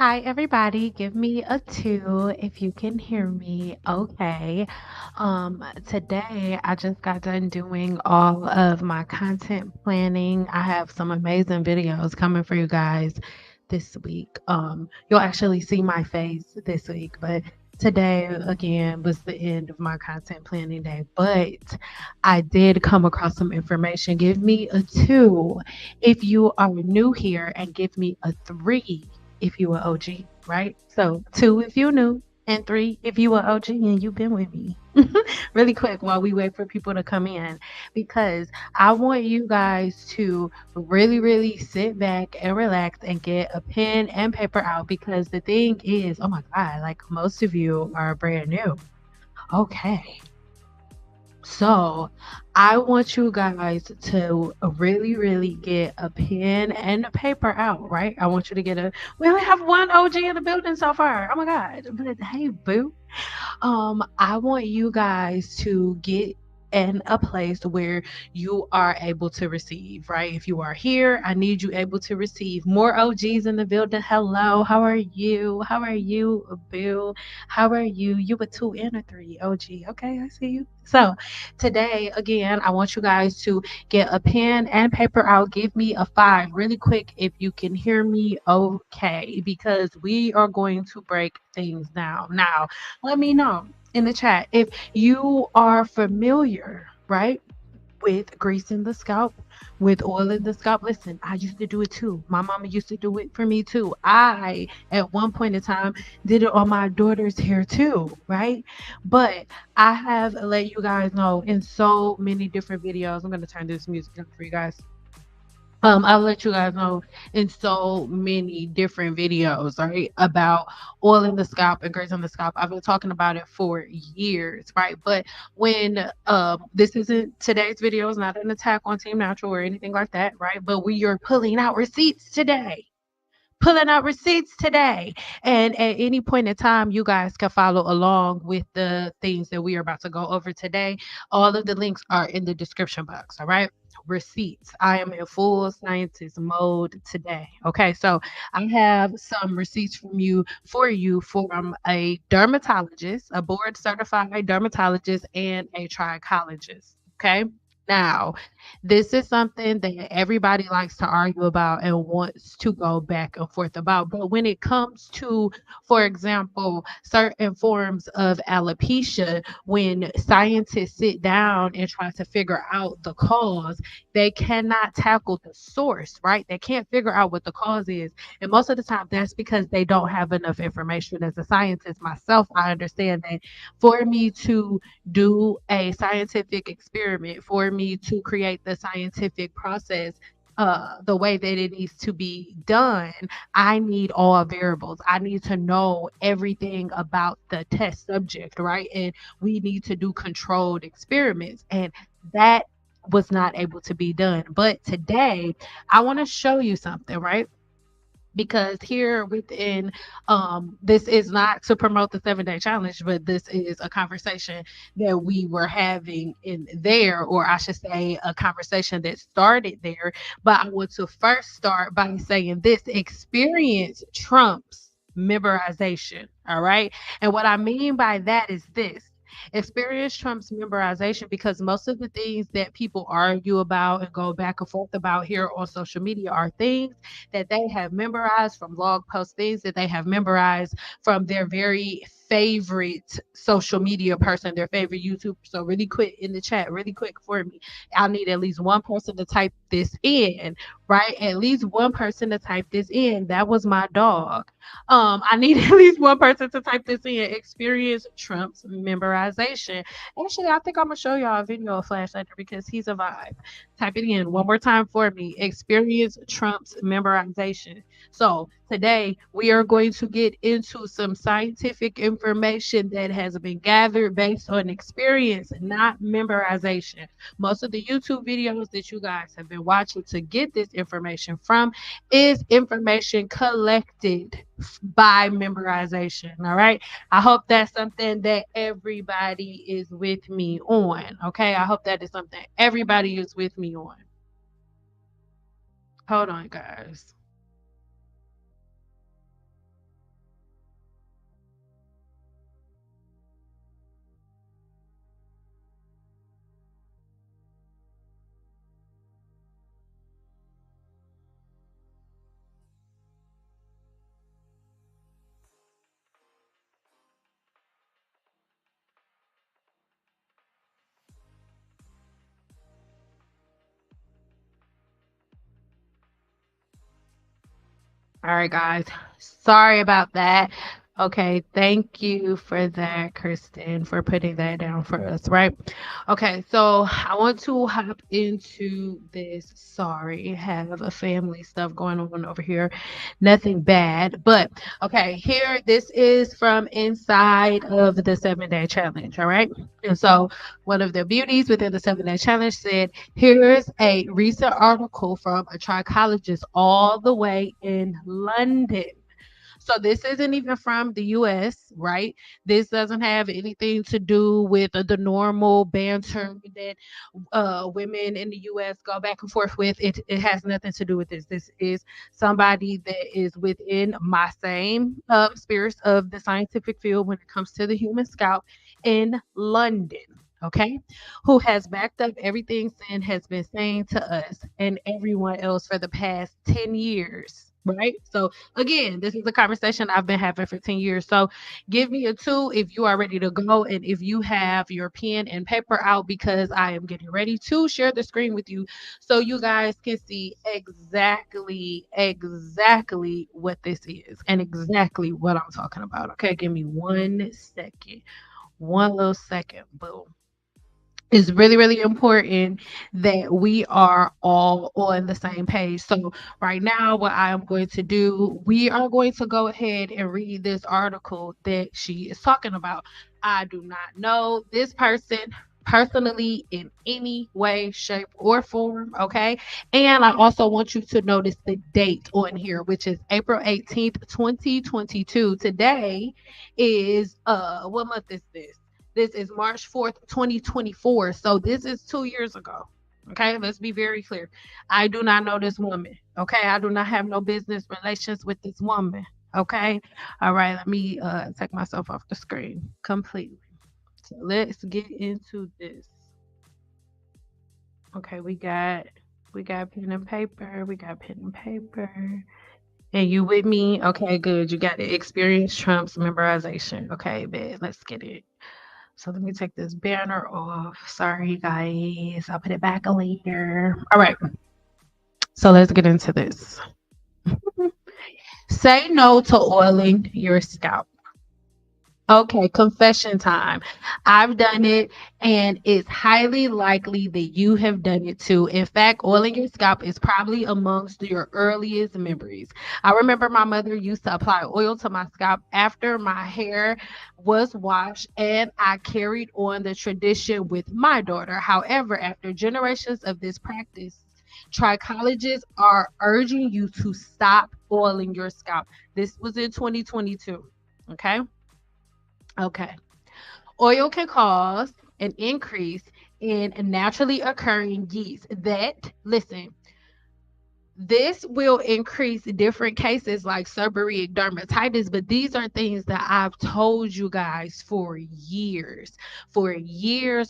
Hi, everybody. Give me a two if you can hear me. Okay. Today I just got done doing all of my content planning. I have some amazing videos coming for you guys this week. You'll actually see my face this week, but today again was the end of my content planning day. But I did come across some information. Give me a two if you are new here, and give me a three if you were OG, right? So two if you new, and three if you were OG and you've been with me. Really quick while we wait for people to come in, because I want you guys to really sit back and relax and get a pen and paper out, because the thing is, oh my God, like most of you are brand new. Okay. So I want you guys to really get a pen and a paper out, right? I want you to get a, we only have one OG in the building so far. Oh my God. But hey, boo. I want you guys to get in a place where you are able to receive, right? If you are here, I need you able to receive. More OGs in the building. Hello, how are you? How are you, Boo? How are you? You a two and a three OG. Okay, I see you. So today, again, I want you guys to get a pen and paper out. Give me a five really quick if you can hear me okay, because we are going to break things down. Now, let me know in the chat if you are familiar, right, with greasing the scalp, with oil in the scalp. Listen, I used to do it too. My mama used to do it for me too. I, at one point in time, did it on my daughter's hair too, right? But I have let you guys know in so many different videos. I'm going to turn this music up for you guys. I'll let you guys know in so many different videos, right, about oil in the scalp and grease on the scalp. I've been talking about it for years, right? But when this isn't today's video, is not an attack on Team Natural or anything like that, right? But we are pulling out receipts today. Pulling out receipts today. And at any point in time, you guys can follow along with the things that we are about to go over today. All of the links are in the description box. All right. Receipts. I am in full scientist mode today. Okay. So I have some receipts for you from a dermatologist, a board certified dermatologist, and a trichologist. Okay. Now, this is something that everybody likes to argue about and wants to go back and forth about. But when it comes to, for example, certain forms of alopecia, when scientists sit down and try to figure out the cause, they cannot tackle the source, right? They can't figure out what the cause is. And most of the time, that's because they don't have enough information. As a scientist myself, I understand that for me to do a scientific experiment, for me to create the scientific process the way that it needs to be done, I need all variables. I need to know everything about the test subject, right? And we need to do controlled experiments. And that was not able to be done. But today, I want to show you something, right? Because here within this is not to promote the 7-day challenge, but this is a conversation that we were having in there, or I should say a conversation that started there. But I want to first start by saying this: experience trumps memorization. All right. And what I mean by that is this: experience trumps memorization, because most of the things that people argue about and go back and forth about here on social media are things that they have memorized from blog posts, things that they have memorized from their very favorite social media person, their favorite YouTuber. So really quick in the chat, really quick for me, I'll need at least one person to type this in, right? At least one person to type this in. That was my dog. I need at least one person to type this in. Experience trumps memorization. Actually, I think I'm gonna show y'all a video of Flash later because he's a vibe. Type it in one more time for me. Experience trumps memorization. So today we are going to get into some scientific information that has been gathered based on experience, not memorization. Most of the YouTube videos that you guys have been watching to get this information from is information collected by memorization. All right. I hope that's something that everybody is with me on. Okay. I hope that is something everybody is with me on. Hold on, guys. All right, guys. Sorry about that. Okay, thank you for that, Kristen, for putting that down for us, right? Okay, so I want to hop into this. Sorry, have a family stuff going on over here. Nothing bad, but okay, here, this is from inside of the 7 day challenge, all right? And so one of the beauties within the 7 day challenge said, here's a recent article from a trichologist all the way in London. So this isn't even from the US, right? This doesn't have anything to do with the normal banter that women in the US go back and forth with. It has nothing to do with this. This is somebody that is within my same spheres of the scientific field when it comes to the human scalp in London. Okay, who has backed up everything Sin has been saying to us and everyone else for the past 10 years, right? So, again, this is a conversation I've been having for 10 years. So, give me a two if you are ready to go and if you have your pen and paper out because I am getting ready to share the screen with you so you guys can see exactly what this is and exactly what I'm talking about. Okay, give me 1 second. One little second. Boom. It's really, really important that we are all on the same page. So, right now, what I am going to do, we are going to go ahead and read this article that she is talking about. I do not know this person personally in any way, shape, or form. Okay. And I also want you to notice the date on here, which is April 18th, 2022. Today is, what month is this? This is March 4th, 2024. So this is 2 years ago. Okay, let's be very clear. I do not know this woman. Okay, I do not have no business relations with this woman. Okay, all right. Let me take myself off the screen completely. So let's get into this. Okay, we got pen and paper. We got pen and paper. And you with me? Okay, good. You got the experience trumps memorization. Okay, bet. Let's get it. So let me take this banner off. Sorry, guys. I'll put it back later. All right. So let's get into this. Say no to oiling your scalp. Okay, confession time. I've done it, and it's highly likely that you have done it too. In fact, oiling your scalp is probably amongst your earliest memories. I remember my mother used to apply oil to my scalp after my hair was washed, and I carried on the tradition with my daughter. However, after generations of this practice, trichologists are urging you to stop oiling your scalp. This was in 2022. Okay. Okay. Oil can cause an increase in naturally occurring yeast that, listen, this will increase different cases like seborrheic dermatitis, but these are things that I've told you guys for years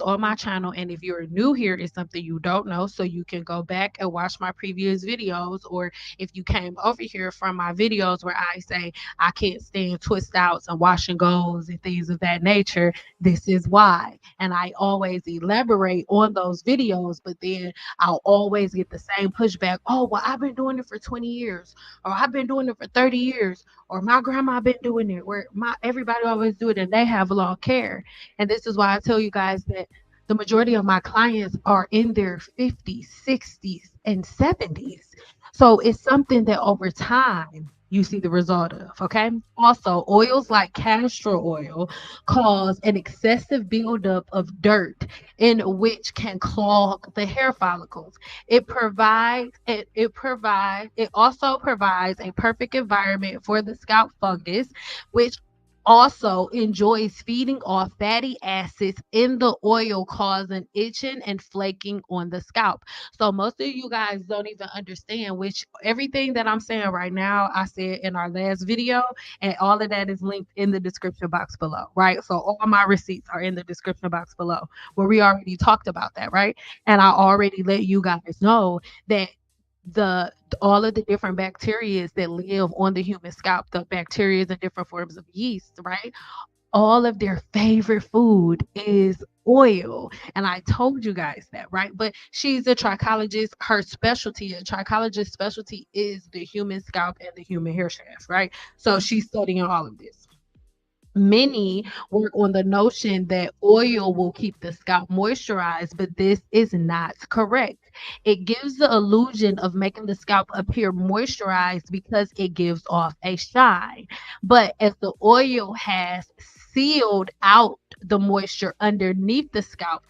on my channel. And if you're new here, it's something you don't know. So you can go back and watch my previous videos, or if you came over here from my videos where I say I can't stand twist outs and wash and goes and things of that nature, this is why. And I always elaborate on those videos, but then I'll always get the same pushback. Oh, well, I've been doing it for 20 years, or I've been doing it for 30 years, or my grandma been doing it, where my everybody always do it and they have long hair. And this is why I tell you guys that the majority of my clients are in their 50s, 60s, and 70s. So it's something that over time you see the result of. Okay. Also, oils like castor oil cause an excessive buildup of dirt in which can clog the hair follicles. It also provides a perfect environment for the scalp fungus, which also enjoys feeding off fatty acids in the oil, causing itching and flaking on the scalp. So most of you guys don't even understand, which everything that I'm saying right now, I said in our last video, and all of that is linked in the description box below, right? So all my receipts are in the description box below, where we already talked about that, right? And I already let you guys know that the all of the different bacteria that live on the human scalp, the bacteria and different forms of yeast, right, all of their favorite food is oil. And I told you guys that, right? But she's a trichologist. Her specialty, a trichologist specialty is the human scalp and the human hair shaft, right? So she's studying all of this. Many work on the notion that oil will keep the scalp moisturized, but this is not correct. It gives the illusion of making the scalp appear moisturized because it gives off a shine. But as the oil has sealed out the moisture underneath the scalp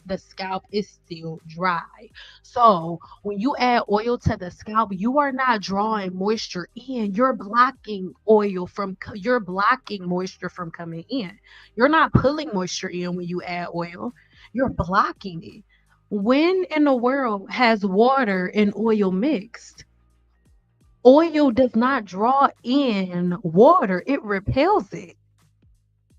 is still dry. So when you add oil to the scalp, you are not drawing moisture in. You're blocking moisture from coming in. You're not pulling moisture in when you add oil. You're blocking it. When in the world has water and oil mixed? Oil does not draw in water, it repels it.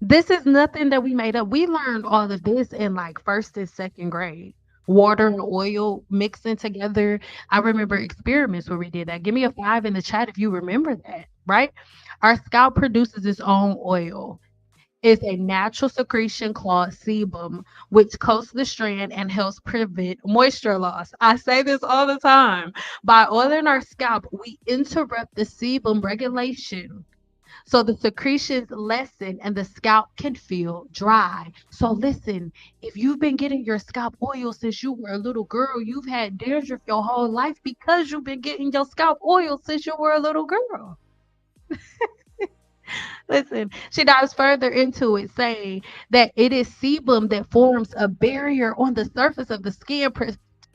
This is nothing that we made up. We learned all of this in like first and second grade. Water and oil mixing together. I remember experiments where we did that. Give me a 5 in the chat if you remember that, right? Our scalp produces its own oil. It's a natural secretion called sebum, which coats the strand and helps prevent moisture loss. I say this all the time. By oiling our scalp, we interrupt the sebum regulation so the secretions lessen and the scalp can feel dry. So listen, if you've been getting your scalp oil since you were a little girl, you've had dandruff your whole life because you've been getting your scalp oil since you were a little girl. Listen, she dives further into it, saying that it is sebum that forms a barrier on the surface of the skin,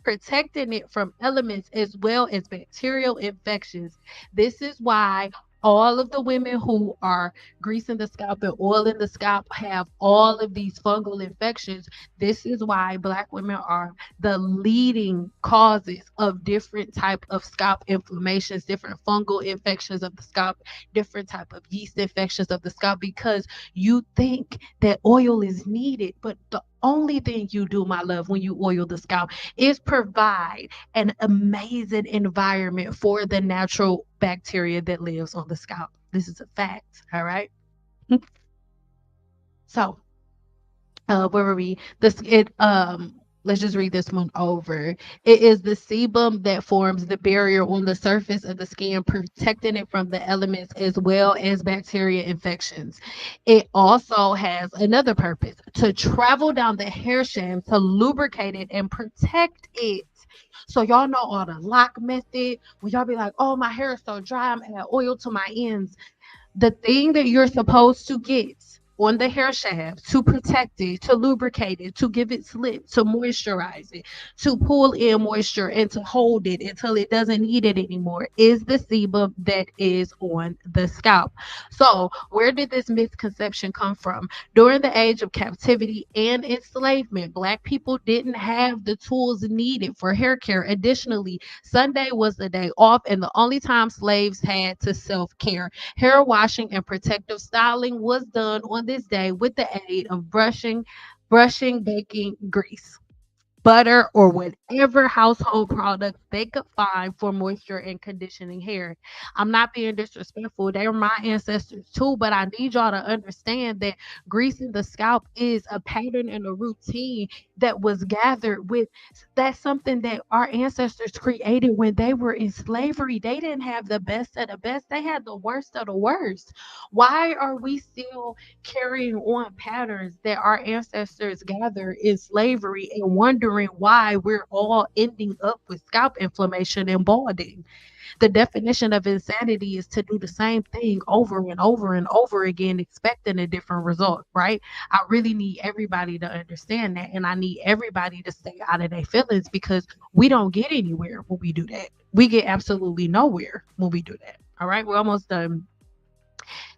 protecting it from elements as well as bacterial infections. This is why all of the women who are greasing the scalp and oiling the scalp have all of these fungal infections. This is why Black women are the leading causes of different type of scalp inflammations, different fungal infections of the scalp, different type of yeast infections of the scalp, because you think that oil is needed, but the only thing you do, my love, when you oil the scalp is provide an amazing environment for the natural bacteria that lives on the scalp. This is a fact. All right. So where were we? This it let's just read this one over. It is the sebum that forms the barrier on the surface of the skin, protecting it from the elements as well as bacteria infections. It also has another purpose, to travel down the hair shaft to lubricate it and protect it. So y'all know all the lock method. When y'all be like, oh, my hair is so dry, I'm adding oil to my ends. The thing that you're supposed to get on the hair shaft to protect it, to lubricate it, to give it slip, to moisturize it, to pull in moisture and to hold it until it doesn't need it anymore is the sebum that is on the scalp. So, where did this misconception come from? During the age of captivity and enslavement, Black people didn't have the tools needed for hair care. Additionally, Sunday was the day off and the only time slaves had to self care. Hair washing and protective styling was done on this day with the aid of brushing, baking grease, butter, or whatever household products they could find for moisture and conditioning hair. I'm not being disrespectful. They were my ancestors too, but I need y'all to understand that greasing the scalp is a pattern and a routine that was gathered with. That's something that our ancestors created when they were in slavery. They didn't have the best of the best, they had the worst of the worst. Why are we still carrying on patterns that our ancestors gathered in slavery and wondering why we're all ending up with scalp inflammation and balding? The definition of insanity is to do the same thing over and over and over again, expecting a different result, right? I really need everybody to understand that. And I need everybody to stay out of their feelings because we don't get anywhere when we do that. We get absolutely nowhere when we do that. All right, we're almost done.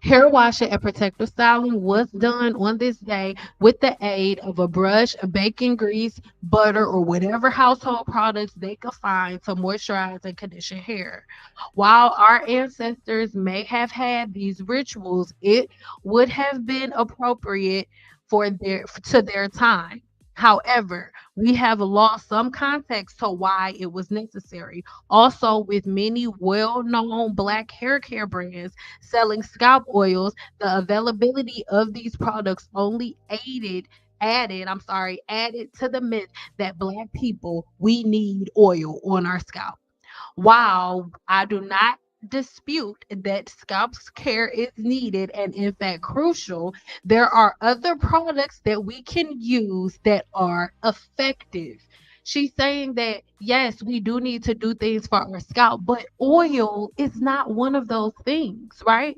Hair washing and protective styling was done on this day with the aid of a brush, a bacon grease, butter, or whatever household products they could find to moisturize and condition hair. While our ancestors may have had these rituals, it would have been appropriate for their time. However, we have lost some context to why it was necessary. Also, with many well known black hair care brands selling scalp oils, the availability of these products only added to the myth that black people, we need oil on our scalp. While I do not dispute that scalp care is needed and in fact crucial, there are other products that we can use that are effective. She's saying that yes, we do need to do things for our scalp, but oil is not one of those things, right?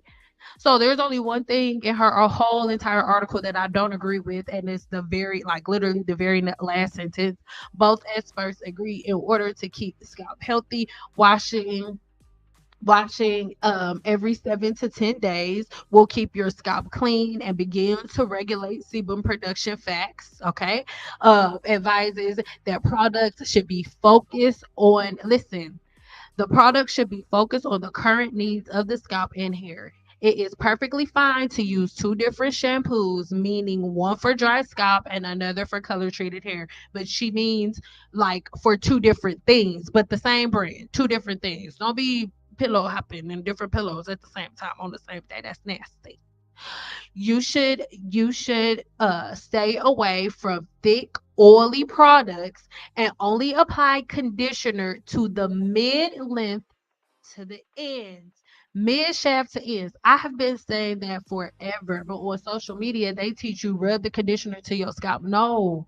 So there's only one thing in her a whole entire article that I don't agree with, and it's the very like literally the very last sentence. Both experts agree in order to keep the scalp healthy, washing every 7 to 10 days will keep your scalp clean and begin to regulate sebum production. Facts, okay. Advises that products should be focused on, listen, the product should be focused on the current needs of the scalp and hair. It is perfectly fine to use two different shampoos, meaning one for dry scalp and another for color treated hair. But she means like for two different things, but the same brand, two different things. Don't be pillow hopping and different pillows at the same time on the same day. That's nasty. You should stay away from thick oily products and only apply conditioner to the mid length to the ends, mid shaft to ends. I have been saying that forever, but on social media, they teach you rub the conditioner to your scalp. No.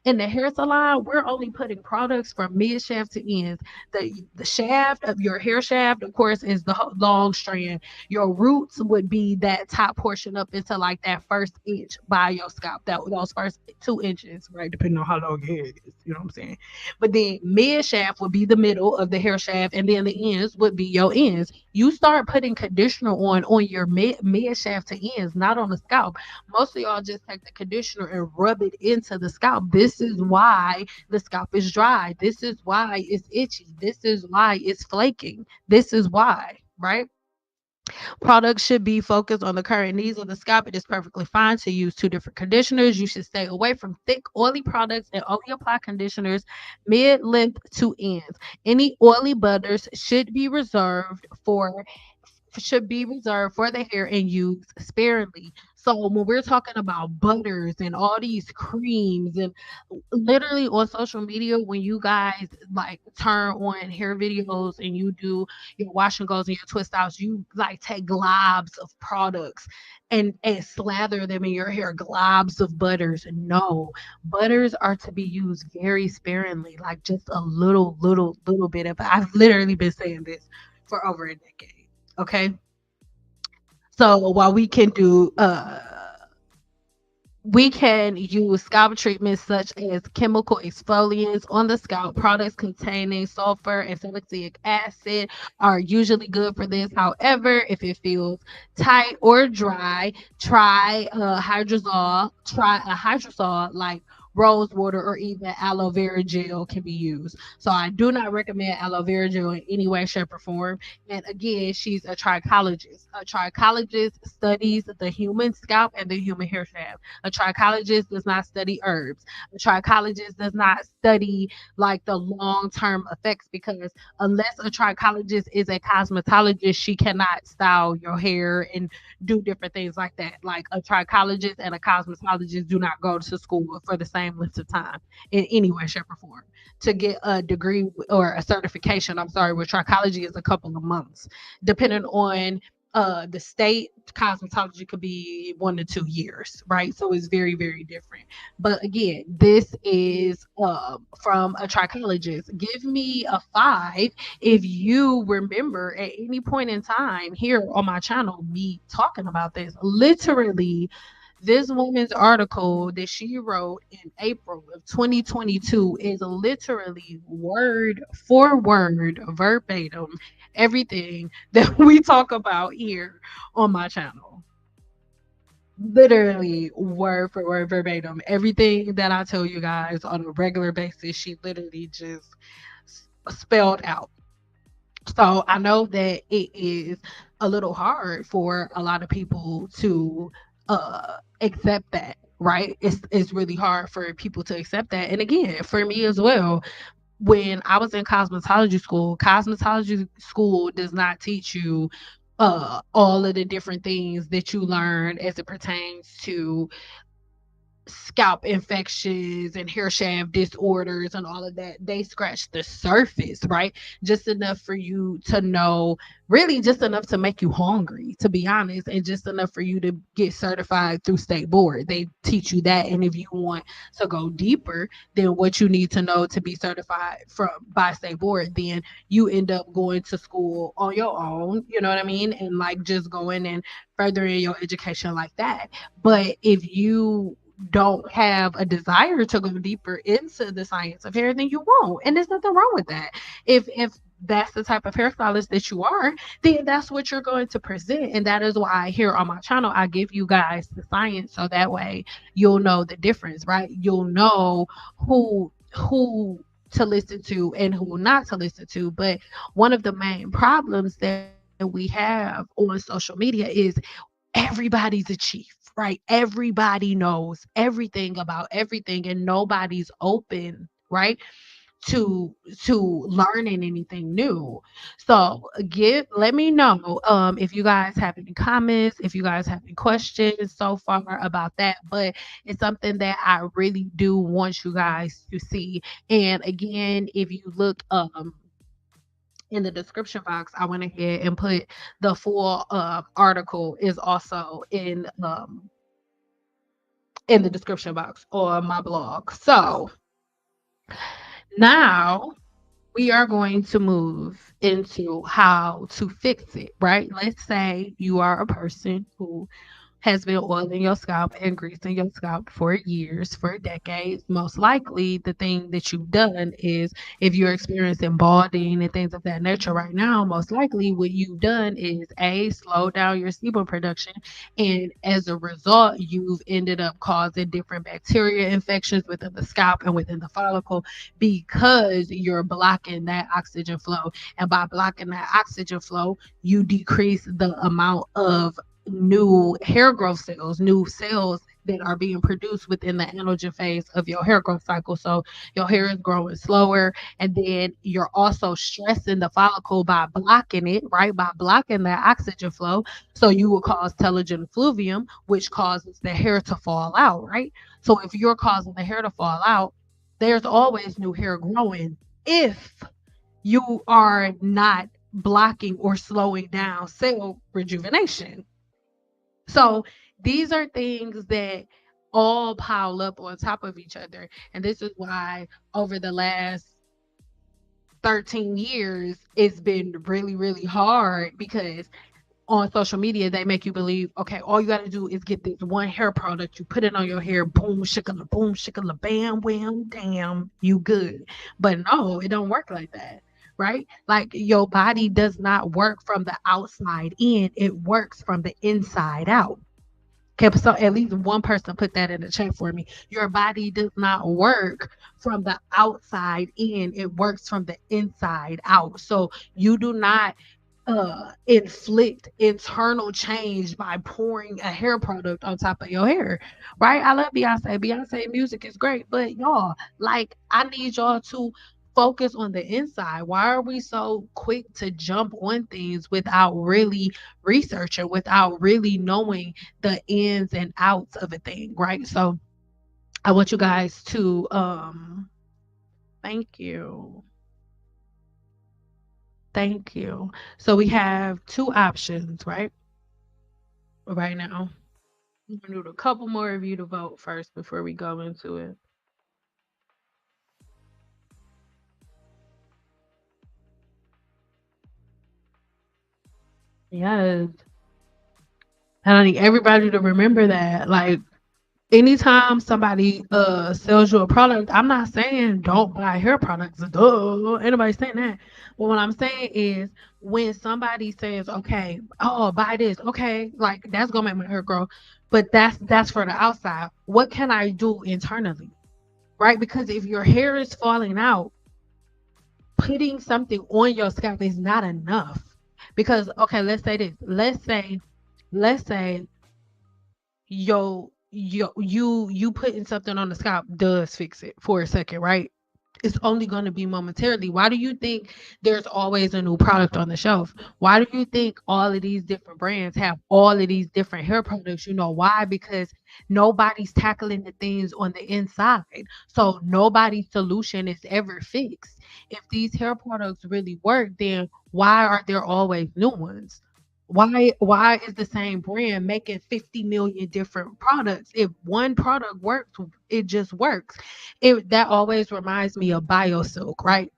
In the hair salon, we're only putting products from mid shaft to ends. The shaft of your hair shaft, of course, is the long strand. Your roots would be that top portion up into like that first inch by your scalp, that those first 2 inches, right? Depending on how long your hair is, you know what I'm saying? But then mid shaft would be the middle of the hair shaft, and then the ends would be your ends. You start putting conditioner on your mid shaft to ends, not on the scalp. Most of y'all just take the conditioner and rub it into the scalp. This is why the scalp is dry. This is why it's itchy. This is why it's flaking. This is why, right? Products should be focused on the current needs of the scalp. It is perfectly fine to use two different conditioners. You should stay away from thick, oily products and only apply conditioners mid length to ends. Any oily butters should be reserved for the hair and used sparingly. So when we're talking about butters and all these creams and literally on social media, when you guys like turn on hair videos and you do your wash and goes and your twist outs, you like take globs of products and slather them in your hair, globs of butters. No, butters are to be used very sparingly, like just a little bit of. I've literally been saying this for over a decade. Okay. So while we can use scalp treatments such as chemical exfoliants on the scalp. Products containing sulfur and salicylic acid are usually good for this. However, if it feels tight or dry, try a hydrosol like rose water or even aloe vera gel can be used. So I do not recommend aloe vera gel in any way, shape, or form. And again, she's a trichologist. A trichologist studies the human scalp and the human hair shaft. A trichologist does not study herbs. A trichologist does not study like the long term effects, because unless a trichologist is a cosmetologist, she cannot style your hair and do different things like that. Like a trichologist and a cosmetologist do not go to school for the same length of time in any way, shape, or form. To get a degree or a certification, I'm sorry, with trichology is a couple of months, depending on the state. Cosmetology could be 1 to 2 years, right? So it's very, very different. But again, this is from a trichologist. Give me a 5 if you remember at any point in time here on my channel me talking about this. Literally, this woman's article that she wrote in April of 2022 is literally word for word, verbatim, everything that we talk about here on my channel. Literally word for word, verbatim. Everything that I tell you guys on a regular basis, she literally just spelled out. So I know that it is a little hard for a lot of people to accept that. right? It's really hard for people to accept that. And again, for me as well, when I was in cosmetology school does not teach you all of the different things that you learn as it pertains to scalp infections and hair shaft disorders and all of that. They scratch the surface, right? Just enough for you to know, really just enough to make you hungry, to be honest, and just enough for you to get certified through state board. They teach you that. And if you want to go deeper than what you need to know to be certified from by state board, then you end up going to school on your own, you know what I mean? And like just going and furthering your education like that. But if you don't have a desire to go deeper into the science of hair, then you won't. And there's nothing wrong with that. If that's the type of hairstylist that you are, then that's what you're going to present. And that is why here on my channel, I give you guys the science so that way you'll know the difference, right? You'll know who to listen to and who not to listen to. But one of the main problems that we have on social media is everybody's a chief, right? Everybody knows everything about everything and nobody's open, right? To learning anything new. So give let me know if you guys have any comments, if you guys have any questions so far about that. But it's something that I really do want you guys to see. And again, if you look in the description box, I went ahead and put the full article is also in the description box on my blog. So now we are going to move into how to fix it, right? Let's say you are a person who has been oiling your scalp and greasing your scalp for years, for decades. Most likely, the thing that you've done is if you're experiencing balding and things of that nature right now, most likely what you've done is A, slow down your sebum production. And as a result, you've ended up causing different bacteria infections within the scalp and within the follicle because you're blocking that oxygen flow. And by blocking that oxygen flow, you decrease the amount of new hair growth cells, new cells that are being produced within the anagen phase of your hair growth cycle. So your hair is growing slower, and then you're also stressing the follicle by blocking it, right? By blocking that oxygen flow. So you will cause telogen effluvium, which causes the hair to fall out, right? So if you're causing the hair to fall out, there's always new hair growing if you are not blocking or slowing down cell rejuvenation. So these are things that all pile up on top of each other. And this is why over the last 13 years, it's been really, really hard because on social media, they make you believe, okay, all you got to do is get this one hair product. You put it on your hair, boom, shikala, bam, wham, damn, you good. But no, it don't work like that, right? Like your body does not work from the outside in, it works from the inside out. Okay, so at least one person put that in the chat for me. Your body does not work from the outside in, it works from the inside out. So you do not inflict internal change by pouring a hair product on top of your hair, right? I love Beyonce. Beyonce music is great, but y'all, like, I need y'all to focus on the inside. Why are we so quick to jump on things without really researching, without really knowing the ins and outs of a thing, right? So I want you guys to thank you. Thank you. So we have two options, right now. I'm gonna need a couple more of you to vote first before we go into it. Yes. And I need everybody to remember that. Like anytime somebody sells you a product, I'm not saying don't buy hair products. Duh. Anybody saying that. But what I'm saying is when somebody says, okay, oh, buy this, okay, like that's gonna make my hair grow. But that's for the outside. What can I do internally? Right? Because if your hair is falling out, putting something on your scalp is not enough. Because okay, let's say this. Let's say your you putting something on the scalp does fix it for a second, right? It's only going to be momentarily. Why do you think there's always a new product on the shelf? Why do you think all of these different brands have all of these different hair products? You know why? Because nobody's tackling the things on the inside. So nobody's solution is ever fixed. If these hair products really work, then why are there always new ones? Why is the same brand making 50 million different products? If one product works, it just works. It that always reminds me of BioSilk, right?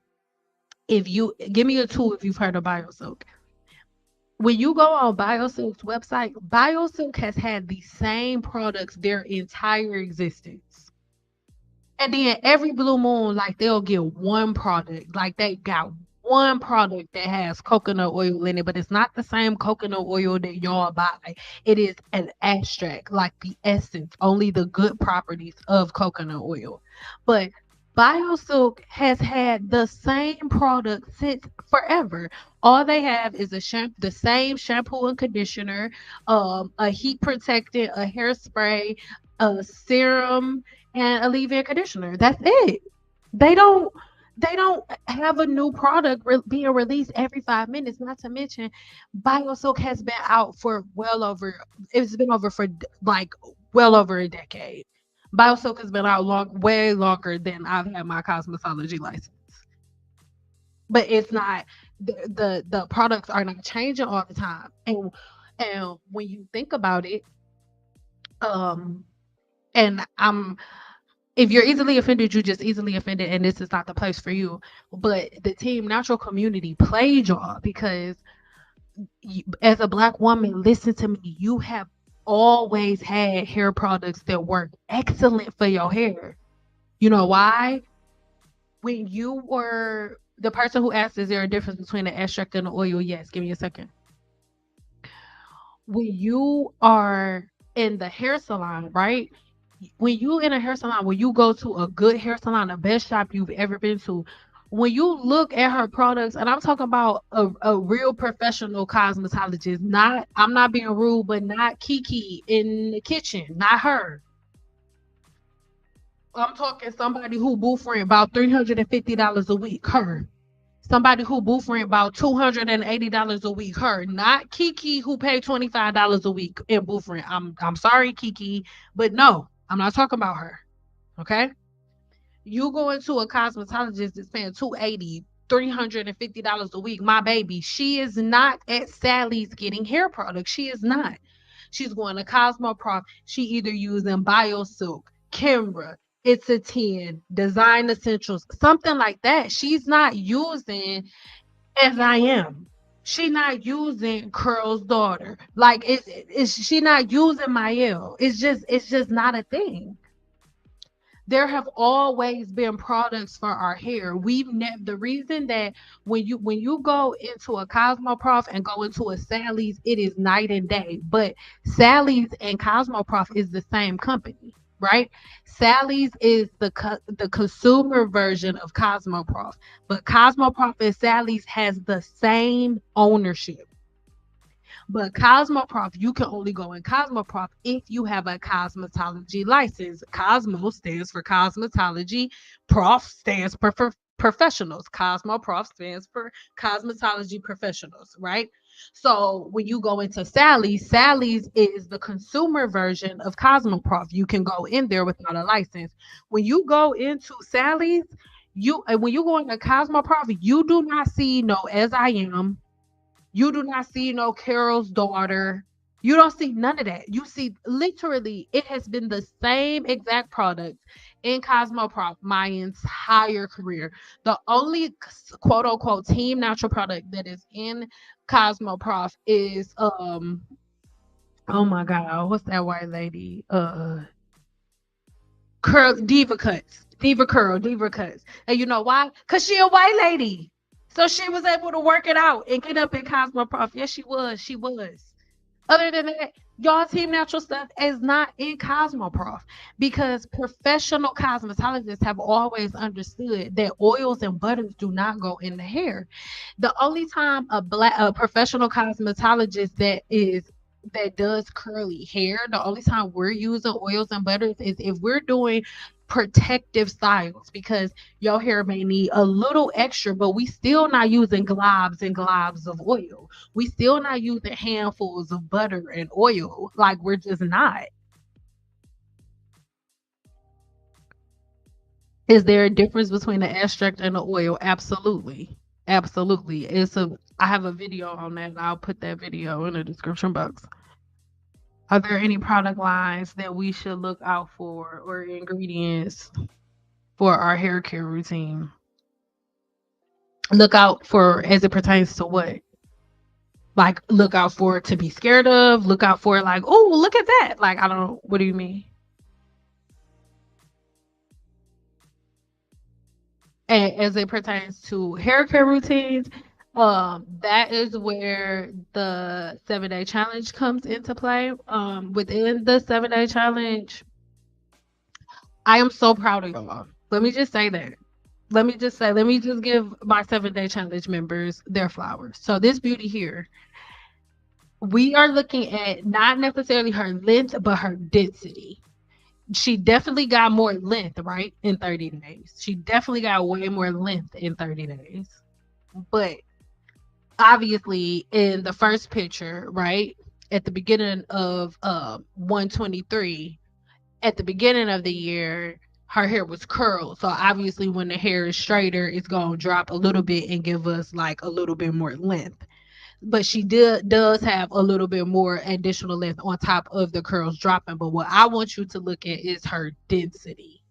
If you give me a tool if you've heard of BioSilk. When you go on BioSilk's website, BioSilk has had the same products their entire existence. And then every blue moon, like they'll get one product, like they got one product that has coconut oil in it, but it's not the same coconut oil that y'all buy. It is an extract, like the essence, only the good properties of coconut oil. But BioSilk has had the same product since forever. All they have is the same shampoo and conditioner, a heat protectant, a hairspray, a serum, and a leave-in conditioner. That's it. They don't they don't have a new product being released every 5 minutes. Not to mention, BioSilk has been out for it's been over for like well over a decade. BioSilk has been out way longer than I've had my cosmetology license. But it's not the products are not changing all the time. And when you think about it, um, and I'm if you're easily offended, you just easily offended, and this is not the place for you. But the Team Natural community played y'all because as a black woman, listen to me, you have always had hair products that work excellent for your hair. You know why? When you were the person who asked, is there a difference between the extract and the oil? Yes, give me a second. When you are in the hair salon, right? When you in a hair salon, when you go to a good hair salon, the best shop you've ever been to, when you look at her products, and I'm talking about a real professional cosmetologist, not I'm not being rude, but not Kiki in the kitchen, not her. I'm talking somebody who booth rent about $350 a week, her. Somebody who booth rent about $280 a week. Her, not Kiki who paid $25 a week in booth rent. I'm sorry, Kiki, but no, I'm not talking about her. Okay. You go into a cosmetologist that's paying 280, $350 a week. My baby, she is not at Sally's getting hair products. She is not. She's going to Cosmoprof. She either using BioSilk, Kimbra, It's a 10, Design Essentials, something like that. She's not using as I am. She not using Curl's daughter. Like it's she not using Mael. It's just not a thing. There have always been products for our hair. We've never the reason that when you go into a Cosmoprof and go into a Sally's, it is night and day. But Sally's and Cosmoprof is the same company, right? Sally's is the consumer version of Cosmoprof, but Cosmoprof and Sally's has the same ownership. But Cosmoprof, you can only go in Cosmoprof if you have a cosmetology license. Cosmo stands for cosmetology, prof stands for professionals. Cosmoprof stands for cosmetology professionals, right? So when you go into Sally's is the consumer version of Cosmoprof. You can go in there without a license. When you go into Sally's, when you go into Cosmoprof, you do not see no as I am, you do not see no Carol's daughter. You don't see none of that. You see, literally, it has been the same exact product in Cosmoprof my entire career. The only quote unquote team natural product that is in Cosmoprof is oh my god, what's that white lady? Curl Diva Cuts. Diva Cuts. And you know why? Because she a white lady. So she was able to work it out and get up in Cosmoprof. Yes, she was. She was. Other than that, y'all Team Natural stuff is not in Cosmoprof because professional cosmetologists have always understood that oils and butters do not go in the hair. The only time a professional cosmetologist that is that does curly hair, the only time we're using oils and butters is if we're doing protective styles, because your hair may need a little extra, but we still not using globs and globs of oil. We still not using handfuls of butter and oil. Like, we're just not. Is there a difference between the extract and the oil? Absolutely. Absolutely. I have a video on that. I'll put that video in the description box. Are there any product lines that we should look out for, or ingredients for our hair care routine? Look out for as it pertains to what? Like, look out for to be scared of, look out for like, oh, look at that. Like, I don't, what do you mean? And as it pertains to hair care routines, that is where the 7-day challenge comes into play. Within the 7-day challenge, I am so proud of y'all. Let me just say that. Let me just give my 7-day challenge members their flowers. So this beauty here, we are looking at not necessarily her length, but her density. She definitely got more length, right? In 30 days. She definitely got way more length in 30 days. But obviously, in the first picture, right? At the beginning of 123, at the beginning of the year, her hair was curled. So obviously, when the hair is straighter, it's gonna drop a little bit and give us like a little bit more length. But she does have a little bit more additional length on top of the curls dropping. But what I want you to look at is her density,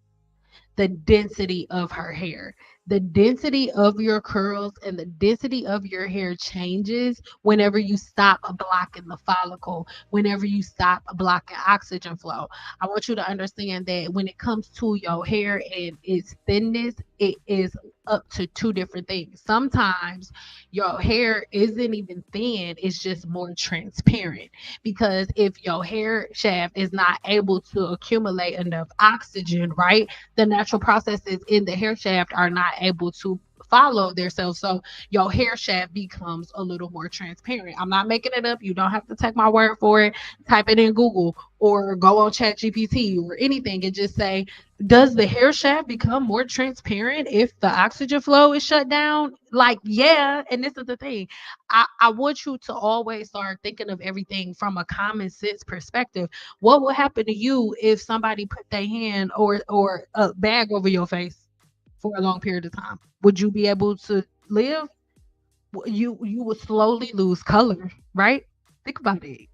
the density of her hair. The density of your curls and the density of your hair changes whenever you stop blocking the follicle, whenever you stop blocking oxygen flow. I want you to understand that when it comes to your hair and its thinness, it is up to two different things. Sometimes your hair isn't even thin, it's just more transparent, because if your hair shaft is not able to accumulate enough oxygen, right, the natural processes in the hair shaft are not able to follow themselves. So your hair shaft becomes a little more transparent. I'm not making it up. You don't have to take my word for it. Type it in Google or go on Chat GPT or anything and just say, does the hair shaft become more transparent if the oxygen flow is shut down? Like, yeah. And this is the thing. I want you to always start thinking of everything from a common sense perspective. What will happen to you if somebody put their hand or a bag over your face for a long period of time? Would you be able to live? You would slowly lose color, right? Think about it.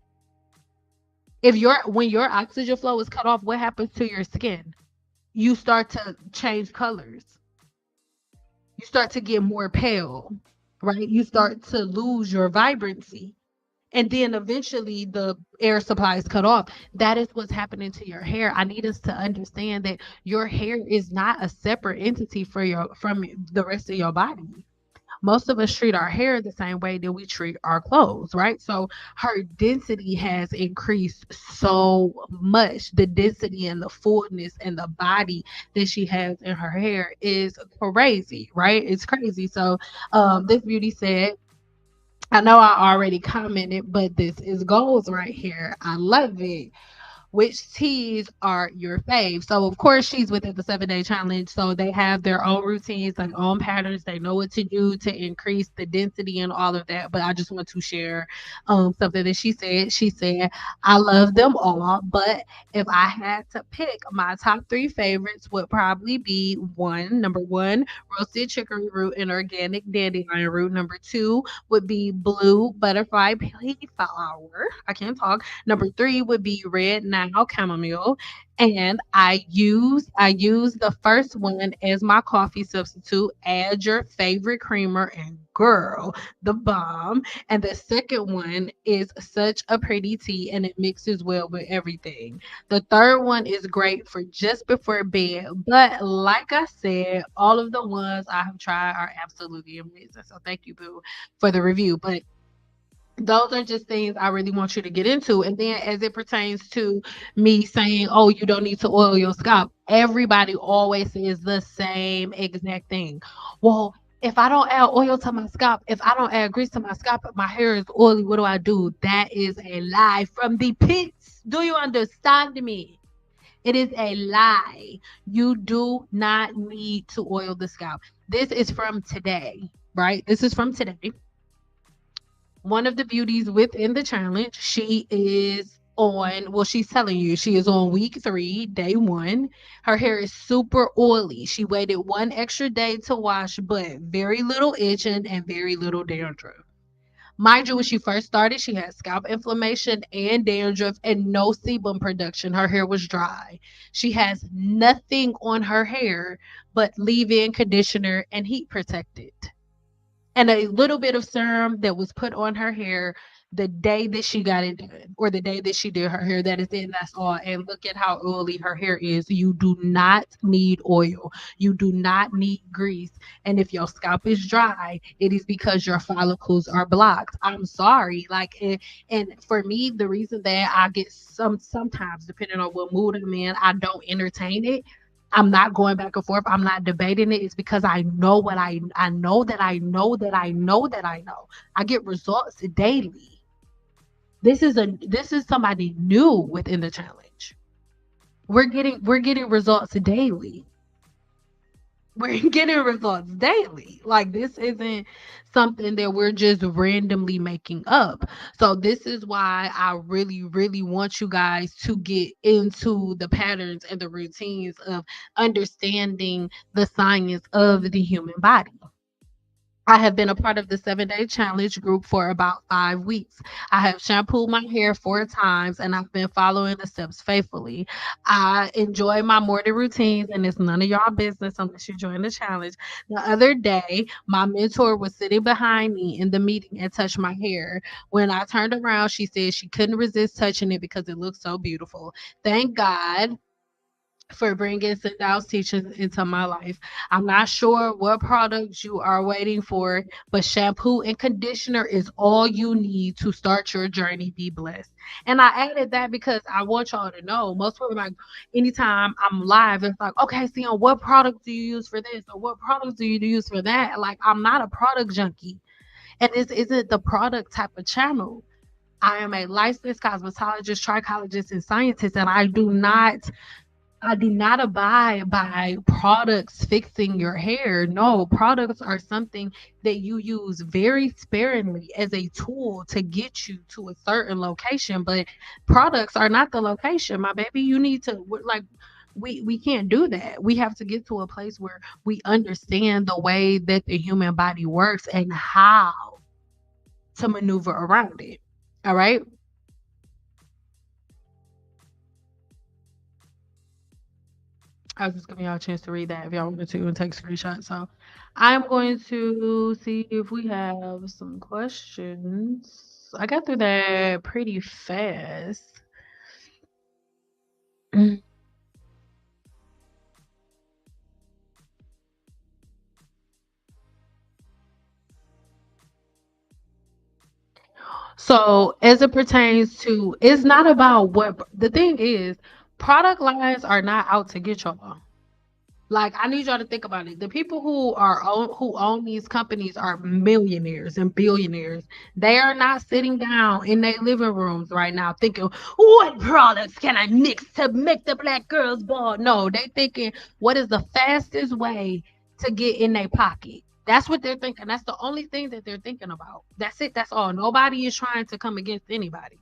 If your when your oxygen flow is cut off, what happens to your skin? You start to change colors. You start to get more pale, right? You start to lose your vibrancy. And then eventually the air supply is cut off. That is what's happening to your hair. I need us to understand that your hair is not a separate entity for your from the rest of your body. Most of us treat our hair the same way that we treat our clothes, right? So her density has increased so much. The density and the fullness and the body that she has in her hair is crazy, right? It's crazy. So this beauty said, I know I already commented, but this is goals right here. I love it. Which teas are your fave? So of course she's within the 7-day challenge. So they have their own routines, their own patterns. They know what to do to increase the density and all of that. But I just want to share something that she said. She said, I love them all, but if I had to pick, my top three favorites would probably be number one, roasted chicory root and organic dandelion root. Number two would be blue butterfly pea flower. I can't talk. Number three would be red now chamomile. And I use the first one as my coffee substitute. Add your favorite creamer and girl, the bomb. And the second one is such a pretty tea and it mixes well with everything. The third one is great for just before bed. But like I said, all of the ones I have tried are absolutely amazing. So thank you, Boo, for the review. But those are just things I really want you to get into. And then as it pertains to me saying, oh, you don't need to oil your scalp, everybody always says the same exact thing. Well, If I don't add oil to my scalp, if I don't add grease to my scalp, my hair is oily, what do I do? That is a lie from the pits. Do you understand me? It is a lie. You do not need to oil the scalp. This is from today, right? This is from today. One of the beauties within the challenge, she is on, well, she's telling you she is on week 3, day 1. Her hair is super oily. She waited 1 extra day to wash, but very little itching and very little dandruff. Mind you, when she first started, she had scalp inflammation and dandruff and no sebum production. Her hair was dry. She has nothing on her hair but leave-in conditioner and heat protectant, and a little bit of serum that was put on her hair the day that she got it done, or the day that she did her hair. That is it. That's all. And look at how oily her hair is. You do not need oil. You do not need grease. And if your scalp is dry, it is because your follicles are blocked. I'm sorry. Like, and for me, the reason that I get sometimes, depending on what mood I'm in, I don't entertain it. I'm not going back and forth. I'm not debating it. It's because I know what I know that I know that I know that I know. I get results daily. This is somebody new within the challenge. We're getting results daily. We're getting results daily. Like, this isn't something that we're just randomly making up. So this is why I really, really want you guys to get into the patterns and the routines of understanding the science of the human body. I have been a part of the 7-day challenge group for about 5 weeks. I have shampooed my hair 4 times and I've been following the steps faithfully. I enjoy my morning routines, and it's none of y'all business unless you join the challenge. The other day, my mentor was sitting behind me in the meeting and touched my hair. When I turned around, she said she couldn't resist touching it because it looked so beautiful. Thank God for bringing Sandal's teachings into my life. I'm not sure what products you are waiting for, but shampoo and conditioner is all you need to start your journey. Be blessed. And I added that because I want y'all to know. Most people like, anytime I'm live, it's like, okay, see, on what product do you use for this, or what product do you use for that? Like, I'm not a product junkie, and this isn't the product type of channel. I am a licensed cosmetologist, trichologist, and scientist, and I do not abide by products fixing your hair. No, products are something that you use very sparingly as a tool to get you to a certain location, but products are not the location, my baby. You need to, like, we can't do that. We have to get to a place where we understand the way that the human body works and how to maneuver around it. All right? I was just giving y'all a chance to read that if y'all wanted to and take screenshots. So I'm going to see if we have some questions. I got through that pretty fast. So as it pertains to, it's not about what the thing is, product lines are not out to get y'all. Like, I need y'all to think about it. The people who own these companies are millionaires and billionaires. They are not sitting down in their living rooms right now thinking, what products can I mix to make the black girls bald? No, they thinking, what is the fastest way to get in their pocket? That's what they're thinking. That's the only thing that they're thinking about. That's it. That's all. Nobody is trying to come against anybody.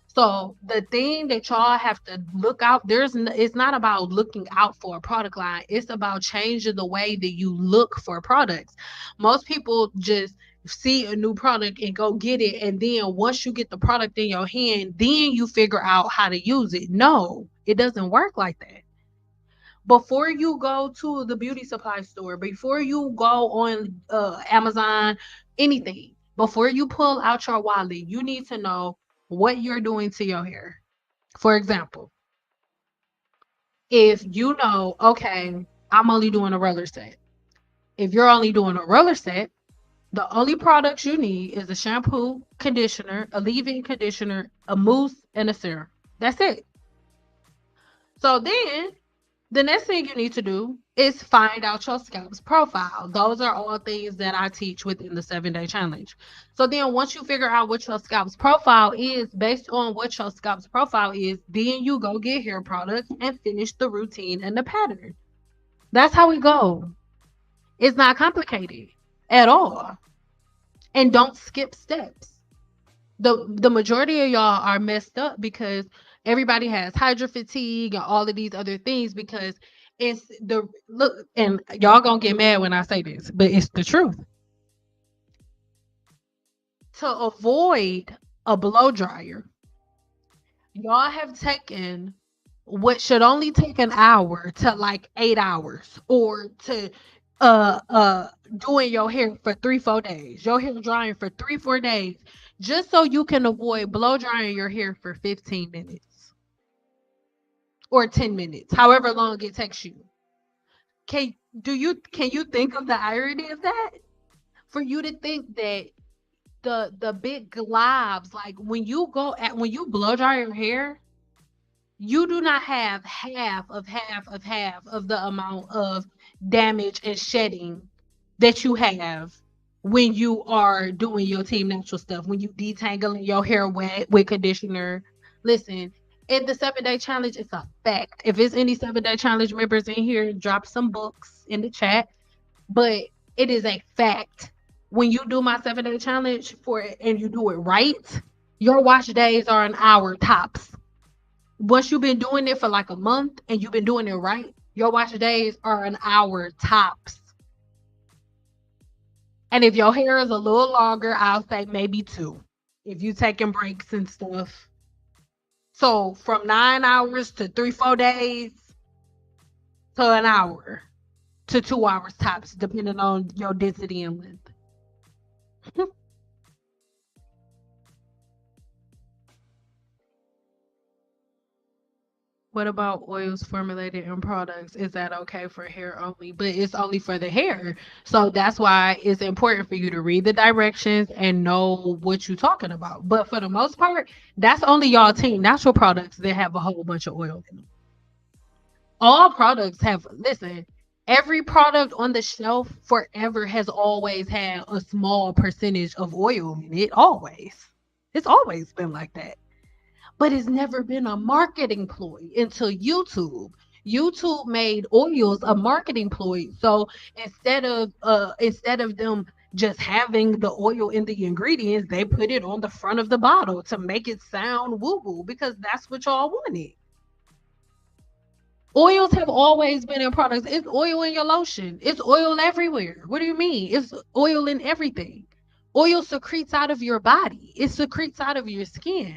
So the thing that y'all have to look out, it's not about looking out for a product line. It's about changing the way that you look for products. Most people just see a new product and go get it, and then once you get the product in your hand, then you figure out how to use it. No, it doesn't work like that. Before you go to the beauty supply store, before you go on Amazon, anything, before you pull out your wallet, you need to know what you're doing to your hair. For example, if you know, okay, I'm only doing a roller set. If you're only doing a roller set, the only products you need is a shampoo, conditioner, a leave-in conditioner, a mousse, and a serum. That's it. So then the next thing you need to do is find out your scalp's profile. Those are all things that I teach within the 7-day challenge. So then once you figure out what your scalp's profile is, based on what your scalp's profile is, then you go get hair products and finish the routine and the pattern. That's how we go. It's not complicated at all. And don't skip steps. The majority of y'all are messed up because everybody has hydro fatigue and all of these other things because it's the look, and y'all gonna get mad when I say this, but it's the truth. To avoid a blow dryer, y'all have taken what should only take an hour to like 8 hours, or to doing your hair for 3-4 days, your hair drying for 3-4 days, just so you can avoid blow drying your hair for 15 minutes or 10 minutes, however long it takes you. Can you think of the irony of that? For you to think that the big globs, like when you blow dry your hair, you do not have half of the amount of damage and shedding that you have when you are doing your team natural stuff, when you detangling your hair wet with conditioner. Listen, in the 7-day challenge, it's a fact. If it's any 7-day challenge members in here, drop some books in the chat. But it is a fact. When you do my 7-day challenge for it and you do it right, your wash days are an hour tops. Once you've been doing it for like a month and you've been doing it right, your wash days are an hour tops. And if your hair is a little longer, I'll say maybe 2. If you taking breaks and stuff. So from 9 hours to 3-4 days to an hour to 2 hours tops, depending on your density and length. What about oils formulated in products? Is that okay for hair only? But it's only for the hair. So that's why it's important for you to read the directions and know what you're talking about. But for the most part, that's only y'all team natural products that have a whole bunch of oil in them. All products have, listen, every product on the shelf forever has always had a small percentage of oil in it. Always. It's always been like that, but it's never been a marketing ploy until YouTube. YouTube made oils a marketing ploy. So instead of them just having the oil in the ingredients, they put it on the front of the bottle to make it sound woo woo because that's what y'all wanted. Oils have always been in products. It's oil in your lotion. It's oil everywhere. What do you mean? It's oil in everything. Oil secretes out of your body. It secretes out of your skin.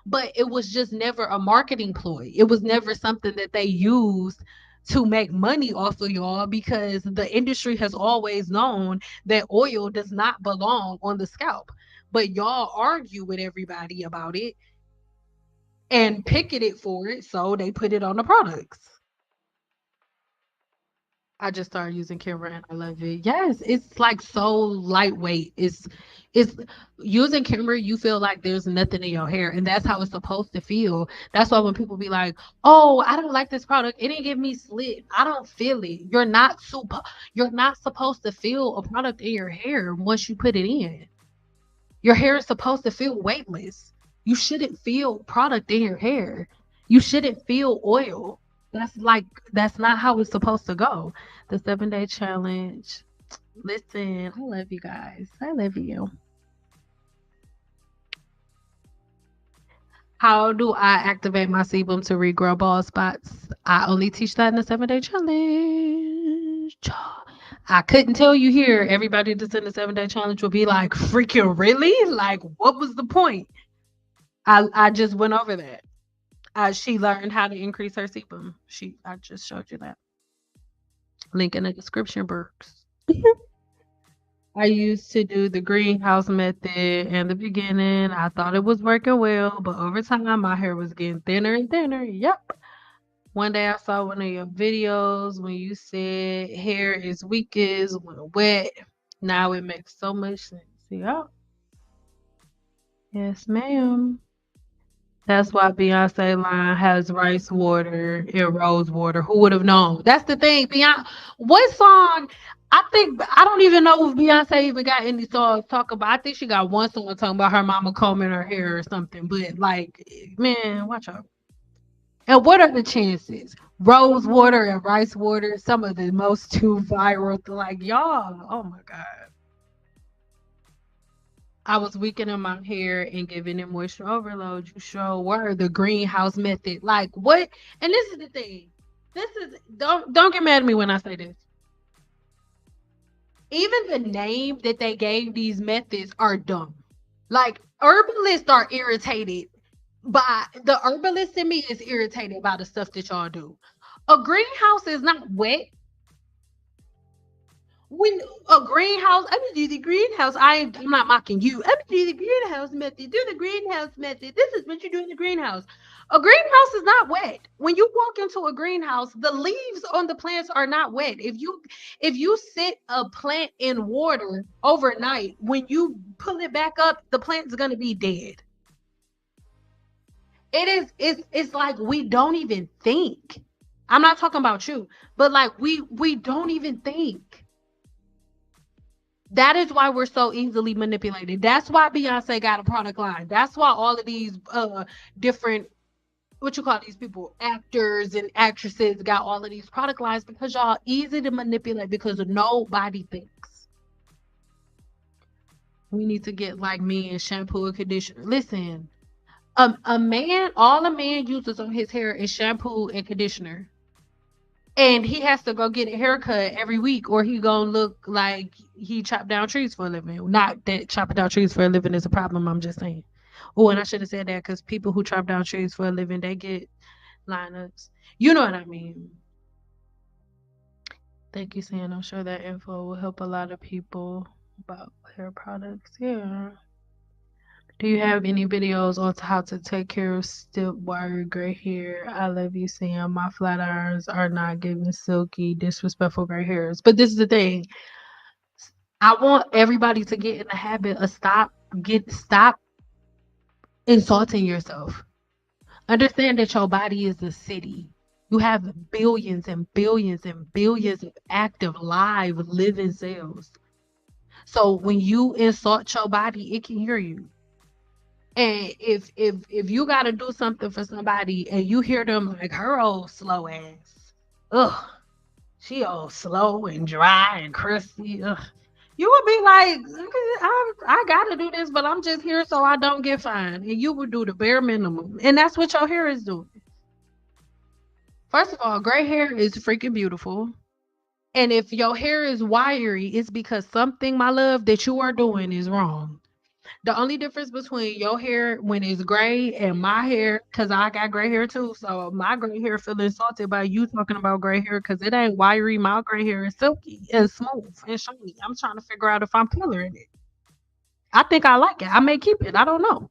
But it was just never a marketing ploy. It was never something that they used to make money off of y'all because the industry has always known that oil does not belong on the scalp. But y'all argue with everybody about it and picket it for it, so they put it on the products. I just started using Kimber and I love it. Yes, it's like so lightweight. It's using Kimber, you feel like there's nothing in your hair, and that's how it's supposed to feel. That's why when people be like, "Oh, I don't like this product. It didn't give me slip." I don't feel it. You're not supposed to feel a product in your hair once you put it in. Your hair is supposed to feel weightless. You shouldn't feel product in your hair. You shouldn't feel oil. That's like that's not how it's supposed to go. The 7-day challenge. Listen, I love you guys. I love you. How do I activate my sebum to regrow bald spots? I only teach that in the 7-day challenge. I couldn't tell you here. Everybody that's in the 7-day challenge will be like, freaking really? Like, what was the point? I just went over that. She learned how to increase her sebum. I just showed you that. Link in the description box. I used to do the greenhouse method in the beginning. I thought it was working well, but over time my hair was getting thinner and thinner. Yep. One day I saw one of your videos when you said hair is weakest when wet. Now it makes so much sense. Yep. Yes, ma'am. That's why Beyonce line has rice water and rose water. Who would have known? That's the thing. Beyonce, what song? I think I don't even know if Beyonce even got any songs talk about. I think she got one song talking about her mama combing her hair or something. But like, man, watch out. And what are the chances? Rose water and rice water, some of the most two viral. Like y'all, oh my god. I was weakening my hair and giving it moisture overload. You sure were the greenhouse method. Like what? And this is the thing. This is don't get mad at me when I say this. Even the name that they gave these methods are dumb. Like herbalists are irritated by the herbalist in me is irritated by the stuff that y'all do. A greenhouse is not wet. When a greenhouse, I'm gonna do the greenhouse. I'm not mocking you. I'm gonna do the greenhouse method. Do the greenhouse method. This is what you do in the greenhouse. A greenhouse is not wet. When you walk into a greenhouse, the leaves on the plants are not wet. If you sit a plant in water overnight, when you pull it back up, the plant's gonna be dead. It's like we don't even think. I'm not talking about you, but like we don't even think. That is why we're so easily manipulated. That's why Beyonce got a product line. That's why all of these different what you call these people, actors and actresses got all of these product lines because y'all easy to manipulate because nobody thinks. We need to get like me and shampoo and conditioner. Listen, a man, all a man uses on his hair is shampoo and conditioner. And he has to go get a haircut every week or he gonna look like he chopped down trees for a living. Not that chopping down trees for a living is a problem, I'm just saying. Oh, and I should have said that because people who chop down trees for a living, they get lineups. You know what I mean. Thank you, Sam. I'm sure that info will help a lot of people about hair products. Yeah. Do you have any videos on how to take care of stiff wire gray hair? I love you, Sam. My flat irons are not giving silky, disrespectful gray hairs. But this is the thing. I want everybody to get in the habit of stop insulting yourself. Understand that your body is a city. You have billions and billions and billions of active, live, living cells. So when you insult your body, it can hear you. And if you gotta do something for somebody and you hear them like her old slow ass, ugh, she old slow and dry and crusty, ugh. You would be like, "Okay, I gotta do this, but I'm just here so I don't get fined." And you would do the bare minimum. And that's what your hair is doing. First of all, gray hair is freaking beautiful. And if your hair is wiry, it's because something, my love, that you are doing is wrong. The only difference between your hair when it's gray and my hair, because I got gray hair too, so my gray hair feel insulted by you talking about gray hair because it ain't wiry. My gray hair is silky and smooth and shiny. I'm trying to figure out if I'm coloring it. I think I like it. I may keep it. I don't know.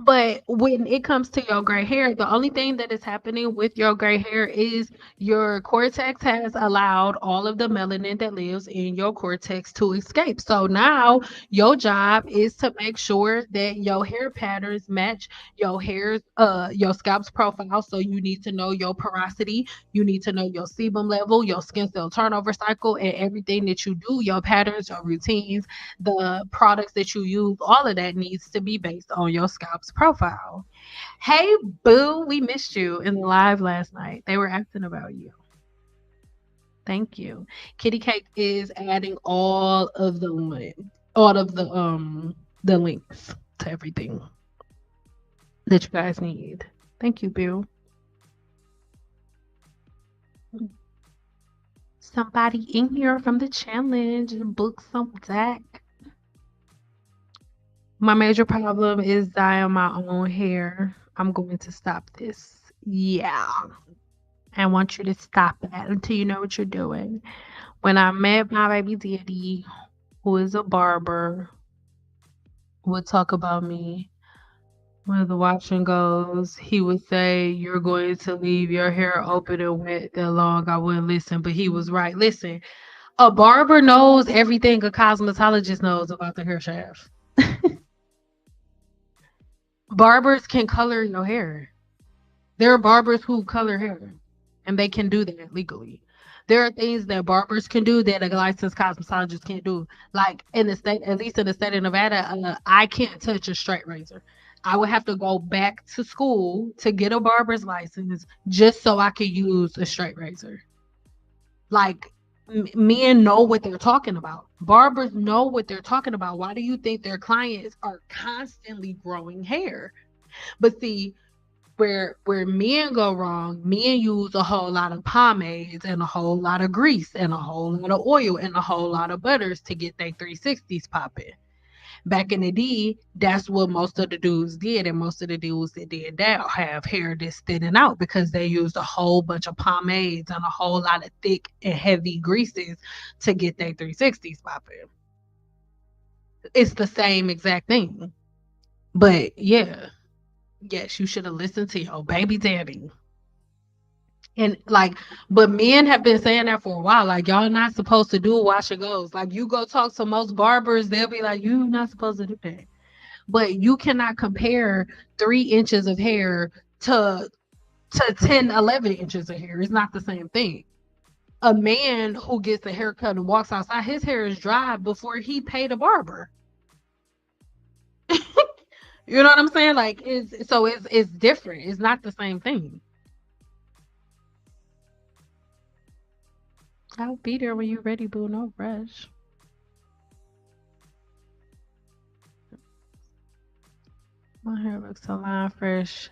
But when it comes to your gray hair, the only thing that is happening with your gray hair is your cortex has allowed all of the melanin that lives in your cortex to escape. So now your job is to make sure that your hair patterns match your scalp's profile. So you need to know your porosity, you need to know your sebum level, your skin cell turnover cycle, and everything that you do, your patterns, your routines, the products that you use, all of that needs to be based on your scalp's profile. Hey, boo, we missed you in the live last night. They were asking about you. Thank you. Kitty Cake is adding all of the links to everything that you guys need. Thank you, Bill. Somebody in here from the challenge book some deck. My major problem is dyeing my own hair. I'm going to stop this. Yeah. I want you to stop that until you know what you're doing. When I met my baby daddy, who is a barber, would talk about me. Where the watching goes, he would say, "You're going to leave your hair open and wet that long." I wouldn't listen, but he was right. Listen, a barber knows everything a cosmetologist knows about the hair shaft. Barbers can color your hair. There are barbers who color hair, and they can do that legally. There are things that barbers can do that a licensed cosmetologist can't do. Like in the state, at least in the state of Nevada, I can't touch a straight razor. I would have to go back to school to get a barber's license just so I could use a straight razor. Like men know what they're talking about. Barbers know what they're talking about. Why do you think their clients are constantly growing hair? But see, where men go wrong, men use a whole lot of pomades and a whole lot of grease and a whole lot of oil and a whole lot of butters to get their 360s popping. Back in the day, that's what most of the dudes did, and most of the dudes that did that have hair that's thinning out because they used a whole bunch of pomades and a whole lot of thick and heavy greases to get their 360s popping. It's the same exact thing. But yeah, yes, you should have listened to your baby daddy. And like, but men have been saying that for a while. Like, y'all not supposed to do wash it goes. Like, you go talk to most barbers, they'll be like, you're not supposed to do that. But you cannot compare 3 inches of hair to 10, 11 inches of hair. It's not the same thing. A man who gets a haircut and walks outside, his hair is dry before he paid a barber. You know what I'm saying? Like, it's different. It's not the same thing. I'll be there when you're ready, boo. No rush. My hair looks so line fresh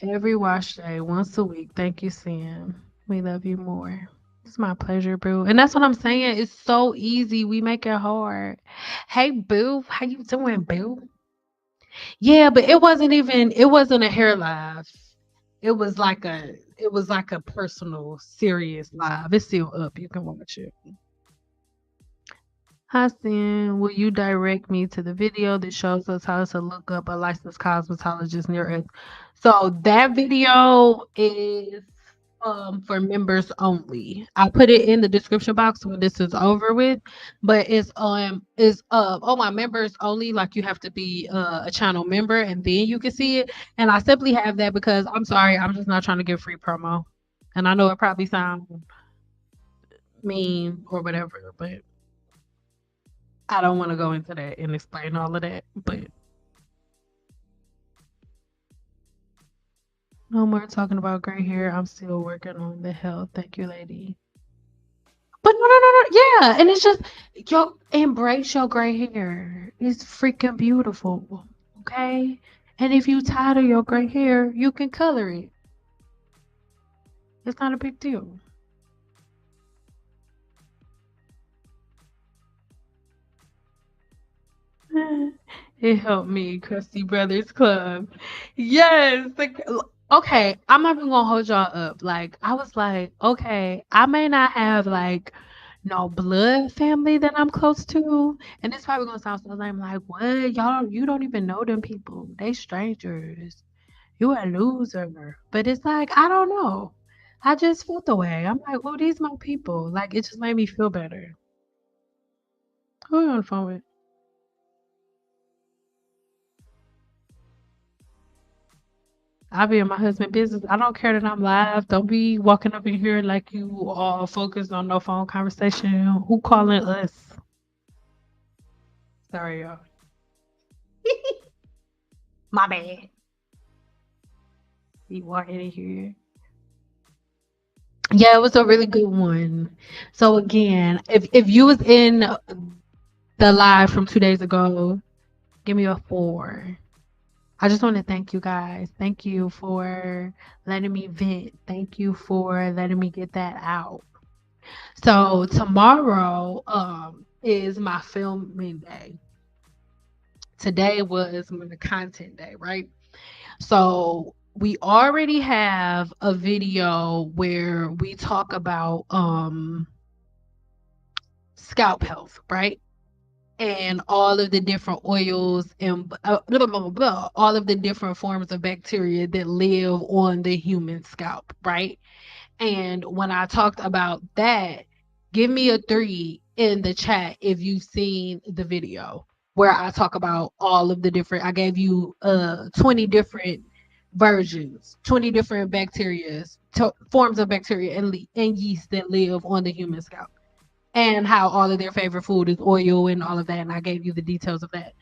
every wash day, once a week. Thank you, Sam. We love you more. It's my pleasure, boo. And that's what I'm saying. It's so easy. We make it hard. Hey, boo. How you doing, boo? Yeah, but it wasn't a hair live. It was like a personal, serious live. It's still up. You can watch it. Hassan, will you direct me to the video that shows us how to look up a licensed cosmetologist near us? So that video is for members only. I'll put it in the description box when this is over with, but it's oh my members only, like you have to be a channel member and then you can see it. And I simply have that because I'm sorry, I'm just not trying to get free promo. And I know it probably sounds mean or whatever, but I don't want to go into that and explain all of that, but no more talking about gray hair. I'm still working on the health. Thank you, lady. But no, no, no, no. Yeah, and it's just yo embrace your gray hair. It's freaking beautiful. Okay, and if you tired of your gray hair, you can color it. It's not a big deal. It helped me, Crusty Brothers Club. Yes. Okay, I'm not even gonna hold y'all up. Like, I was like, okay, I may not have like no blood family that I'm close to. And it's probably gonna sound so lame, like, what? Y'all, you don't even know them people. They strangers. You a loser. But it's like, I don't know. I just felt the way. I'm like, well, these my people. Like, it just made me feel better. Who are you on the phone with? I be in my husband' business. I don't care that I'm live. Don't be walking up in here like you all focused on no phone conversation. Who calling us? Sorry, y'all. My bad. Be walking in here. Yeah, it was a really good one. So again, if you was in the live from 2 days ago, give me a 4. I just want to thank you guys. Thank you for letting me vent. Thank you for letting me get that out. So tomorrow is my filming day. Today was my content day, right? So we already have a video where we talk about scalp health, right? And all of the different oils and blah, blah, blah, blah, all of the different forms of bacteria that live on the human scalp, right? And when I talked about that, give me a 3 in the chat if you've seen the video. where I talk about all of the different. I gave you 20 different versions, 20 different bacteria, forms of bacteria and yeast that live on the human scalp, and how all of their favorite food is oil and all of that. And I gave you the details of that.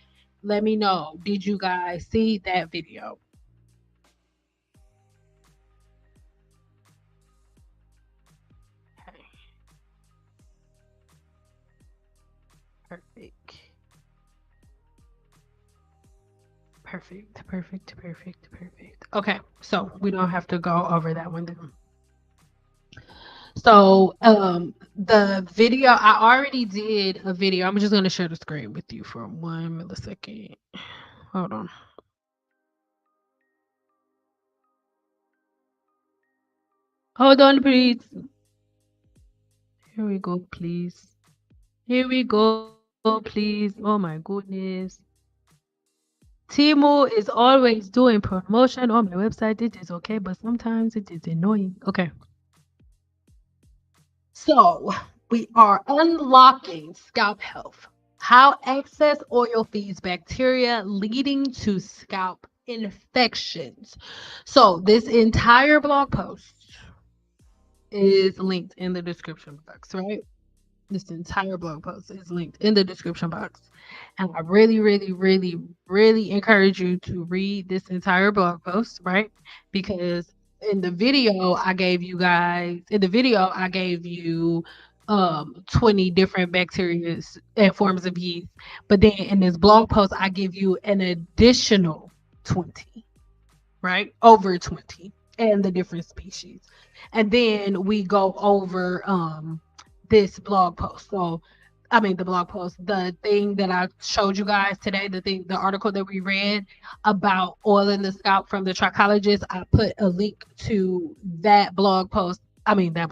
Let me know. Did you guys see that video? Okay, perfect. Perfect, perfect, perfect, perfect. Okay, so we don't have to go over that one then. So, the video, I already did a video. I'm just gonna share the screen with you for 1 millisecond. Hold on. Hold on, please. Here we go, please. Here we go, please. Oh my goodness. Timo is always doing promotion on my website. It is okay, but sometimes it is annoying. Okay. So we are unlocking scalp health. How excess oil feeds bacteria, leading to scalp infections. So this entire blog post is linked in the description box, right? This entire blog post is linked in the description box. And I really, really, really, really encourage you to read this entire blog post, right? Because in the video I gave you 20 different bacteria and forms of yeast. But then in this blog post, I give you an additional 20, right? Over 20 and the different species. And then we go over this blog post. So I mean the blog post, the thing that I showed you guys today, the article that we read about oil in the scalp from the trichologist, I put a link to that blog post. To that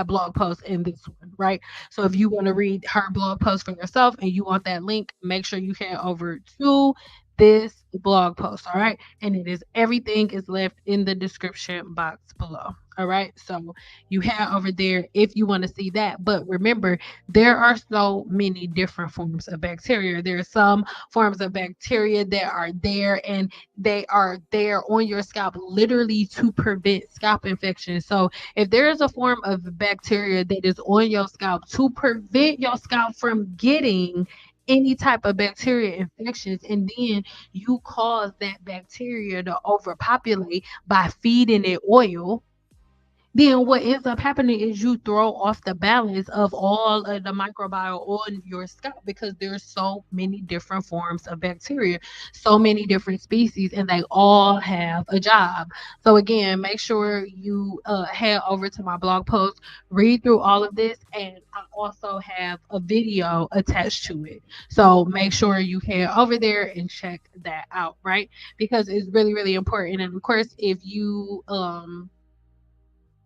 blog post in this one, right? So if you want to read her blog post for yourself and you want that link, make sure you head over to this blog post, all right? And everything is left in the description box below. All right. So you head over there if you want to see that. But remember, there are so many different forms of bacteria. There are some forms of bacteria that are there and they are there on your scalp literally to prevent scalp infection. So if there is a form of bacteria that is on your scalp to prevent your scalp from getting any type of bacteria infections, and then you cause that bacteria to overpopulate by feeding it oil, then what ends up happening is you throw off the balance of all of the microbiome on your scalp because there's so many different forms of bacteria, so many different species, and they all have a job. So again, make sure you head over to my blog post, read through all of this, and I also have a video attached to it. So make sure you head over there and check that out, right? Because it's really, really important. And of course,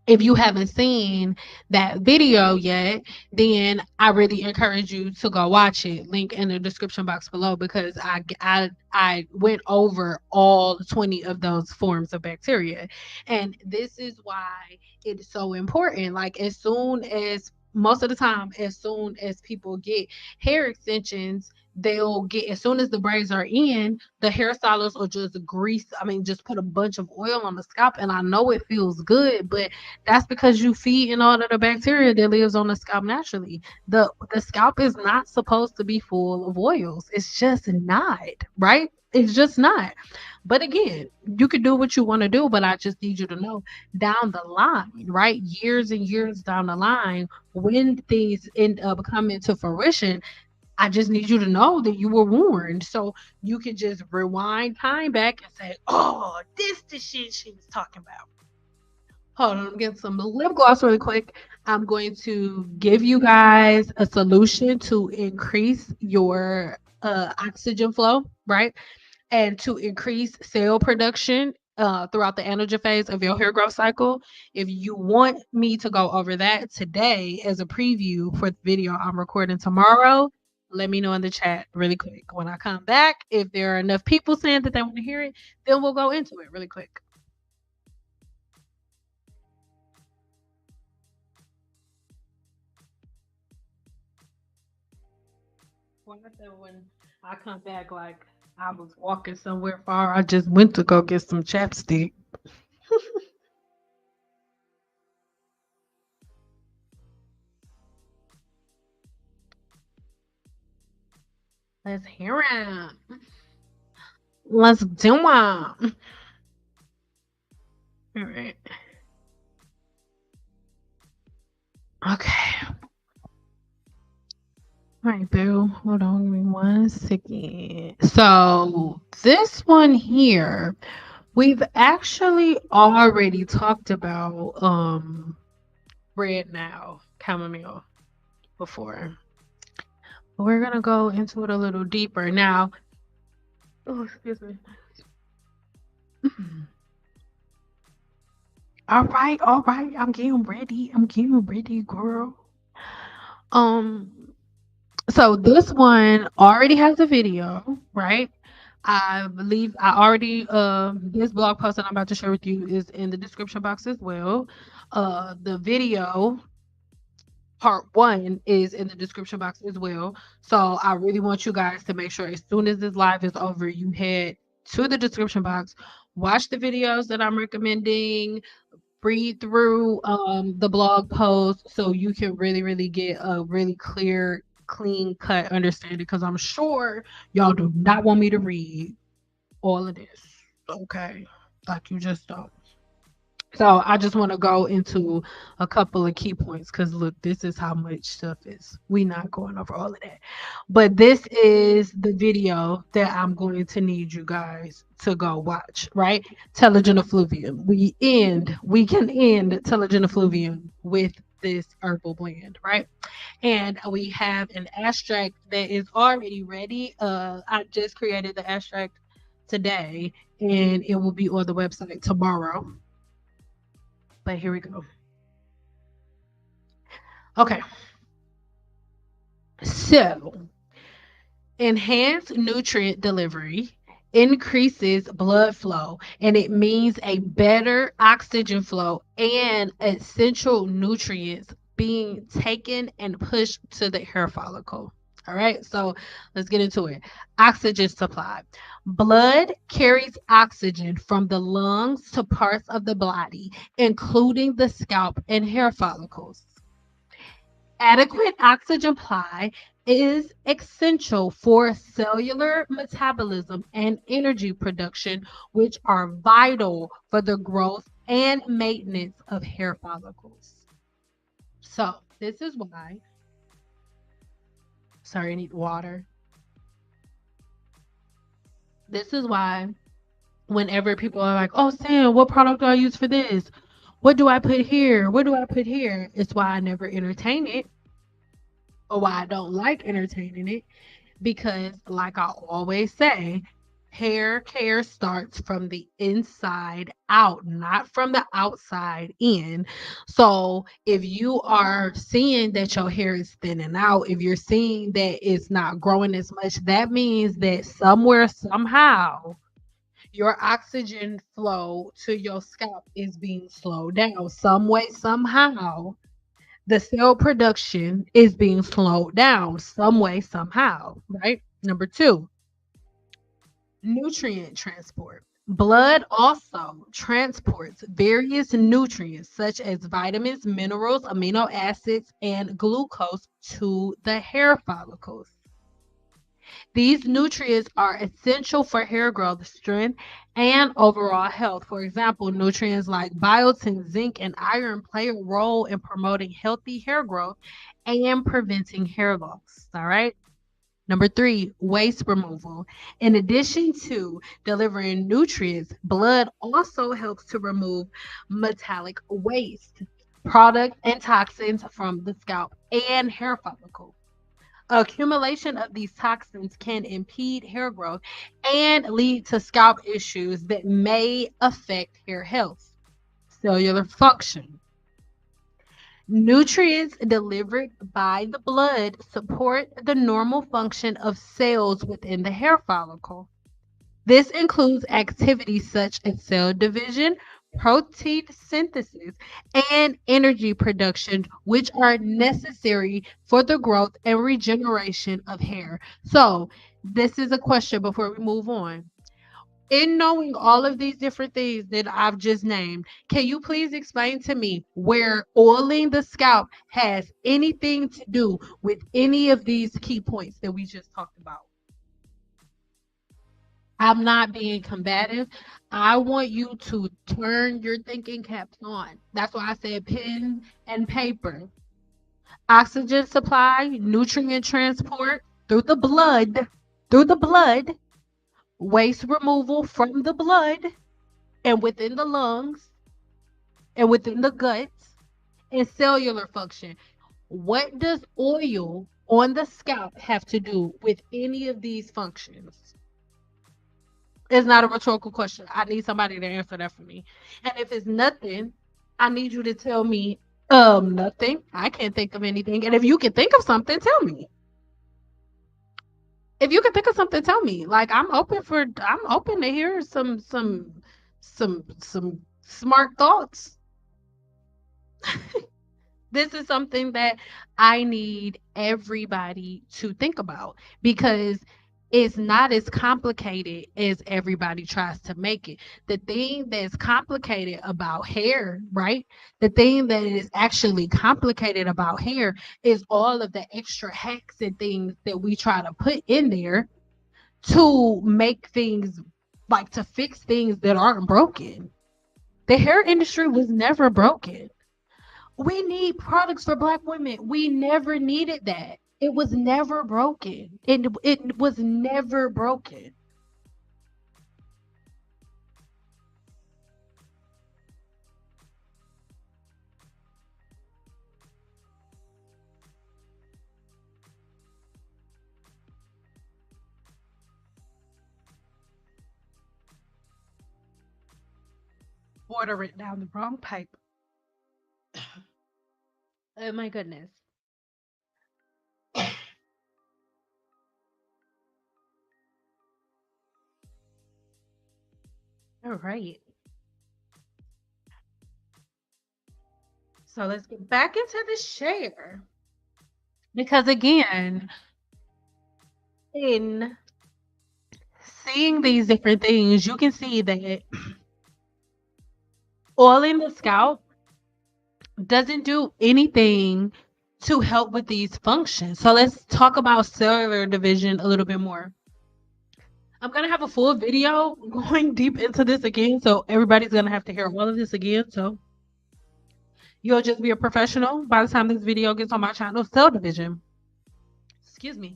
if you haven't seen that video yet, then I really encourage you to go watch it. Link in the description box below because I went over all 20 of those forms of bacteria. And this is why it's so important. Like as soon as most of the time, as soon as people get hair extensions, they'll get as soon as the braids are in, the hairstylist will just put a bunch of oil on the scalp. And I know it feels good, but that's because you feeding all of the bacteria that lives on the scalp naturally. The scalp is not supposed to be full of oils. It's just not, right? It's just not. But again, you can do what you want to do, but I just need you to know down the line, right? Years and years down the line, when things end up coming to fruition, I just need you to know that you were warned. So you can just rewind time back and say, oh, this the shit she was talking about. Hold on, I'm getting some lip gloss really quick. I'm going to give you guys a solution to increase your oxygen flow, right? And to increase cell production throughout the anagen phase of your hair growth cycle. If you want me to go over that today as a preview for the video I'm recording tomorrow, let me know in the chat really quick. When I come back, if there are enough people saying that they want to hear it, then we'll go into it really quick. Well, I said when I come back, like I was walking somewhere far, I just went to go get some chapstick. Let's hear it. Let's do it. All right. Okay. All right, boo. Hold on, give me 1 second. So this one here, we've actually already talked about red now chamomile before. But we're gonna go into it a little deeper now. Oh, excuse me. All right. I'm getting ready. I'm getting ready, girl. Um, so this one already has a video, right? I believe I already this blog post that I'm about to share with you is in the description box as well. The video part one is in the description box as well. So I really want you guys to make sure as soon as this live is over, you head to the description box, watch the videos that I'm recommending, read through the blog post so you can really get a really clear, clean cut understanding, because I'm sure y'all do not want me to read all of this. Okay. Like you just don't. So I just want to go into a couple of key points because look, this is how much stuff is. We not going over all of that. But this is the video that I'm going to need you guys to go watch, right? Telogen effluvium. We can end telogen effluvium with this herbal blend, right? And we have an abstract that is already ready. I just created the abstract today and it will be on the website tomorrow. But here we go. Okay. So, enhanced nutrient delivery increases blood flow, and it means a better oxygen flow and essential nutrients being taken and pushed to the hair follicle. All right, so let's get into it. Oxygen supply. Blood carries oxygen from the lungs to parts of the body, including the scalp and hair follicles. Adequate oxygen supply is essential for cellular metabolism and energy production, which are vital for the growth and maintenance of hair follicles. So, this is why, sorry, I need water. This is why, whenever people are like, oh, Sam, what product do I use for this? What do I put here? What do I put here? It's why I never entertain it, or why I don't like entertaining it, because like I always say, hair care starts from the inside out, not from the outside in. So if you are seeing that your hair is thinning out, if you're seeing that it's not growing as much, that means that somewhere, somehow, your oxygen flow to your scalp is being slowed down. Some way, somehow, the cell production is being slowed down some way, somehow, right? Number two, nutrient transport. Blood also transports various nutrients such as vitamins, minerals, amino acids, and glucose to the hair follicles. These nutrients are essential for hair growth, strength, and overall health. For example, nutrients like biotin, zinc, and iron play a role in promoting healthy hair growth and preventing hair loss. All right. Number three, waste removal. In addition to delivering nutrients, blood also helps to remove metallic waste, products, and toxins from the scalp and hair follicle. Accumulation of these toxins can impede hair growth and lead to scalp issues that may affect hair health. Cellular function. Nutrients delivered by the blood support the normal function of cells within the hair follicle. This includes activities such as cell division, protein synthesis, and energy production, which are necessary for the growth and regeneration of hair. So, this is a question before we move on. In knowing all of these different things that I've just named, can you please explain to me where oiling the scalp has anything to do with any of these key points that we just talked about? I'm not being combative. I want you to turn your thinking caps on. That's why I said pen and paper. Oxygen supply, nutrient transport through the blood, waste removal from the blood and within the lungs and within the guts, and cellular function. What does oil on the scalp have to do with any of these functions? It's not a rhetorical question. I need somebody to answer that for me. And if it's nothing, I need you to tell me, nothing. I can't think of anything. And if you can think of something, tell me. If you can think of something, tell me. Like I'm open to hear some smart thoughts. This is something that I need everybody to think about because it's not as complicated as everybody tries to make it. The thing that's complicated about hair, right? The thing that is actually complicated about hair is all of the extra hacks and things that we try to put in there to make things like to fix things that aren't broken. The hair industry was never broken. We need products for Black women. We never needed that. It was never broken. It was never broken. Water it down the wrong pipe. Oh my goodness. All right. So let's get back into the share. Because again, in seeing these different things, you can see that oiling the scalp doesn't do anything to help with these functions. So let's talk about cellular division a little bit more. I'm gonna have a full video going deep into this again, so everybody's gonna have to hear all of this again. So you'll just be a professional by the time this video gets on my channel. Cell division. Excuse me.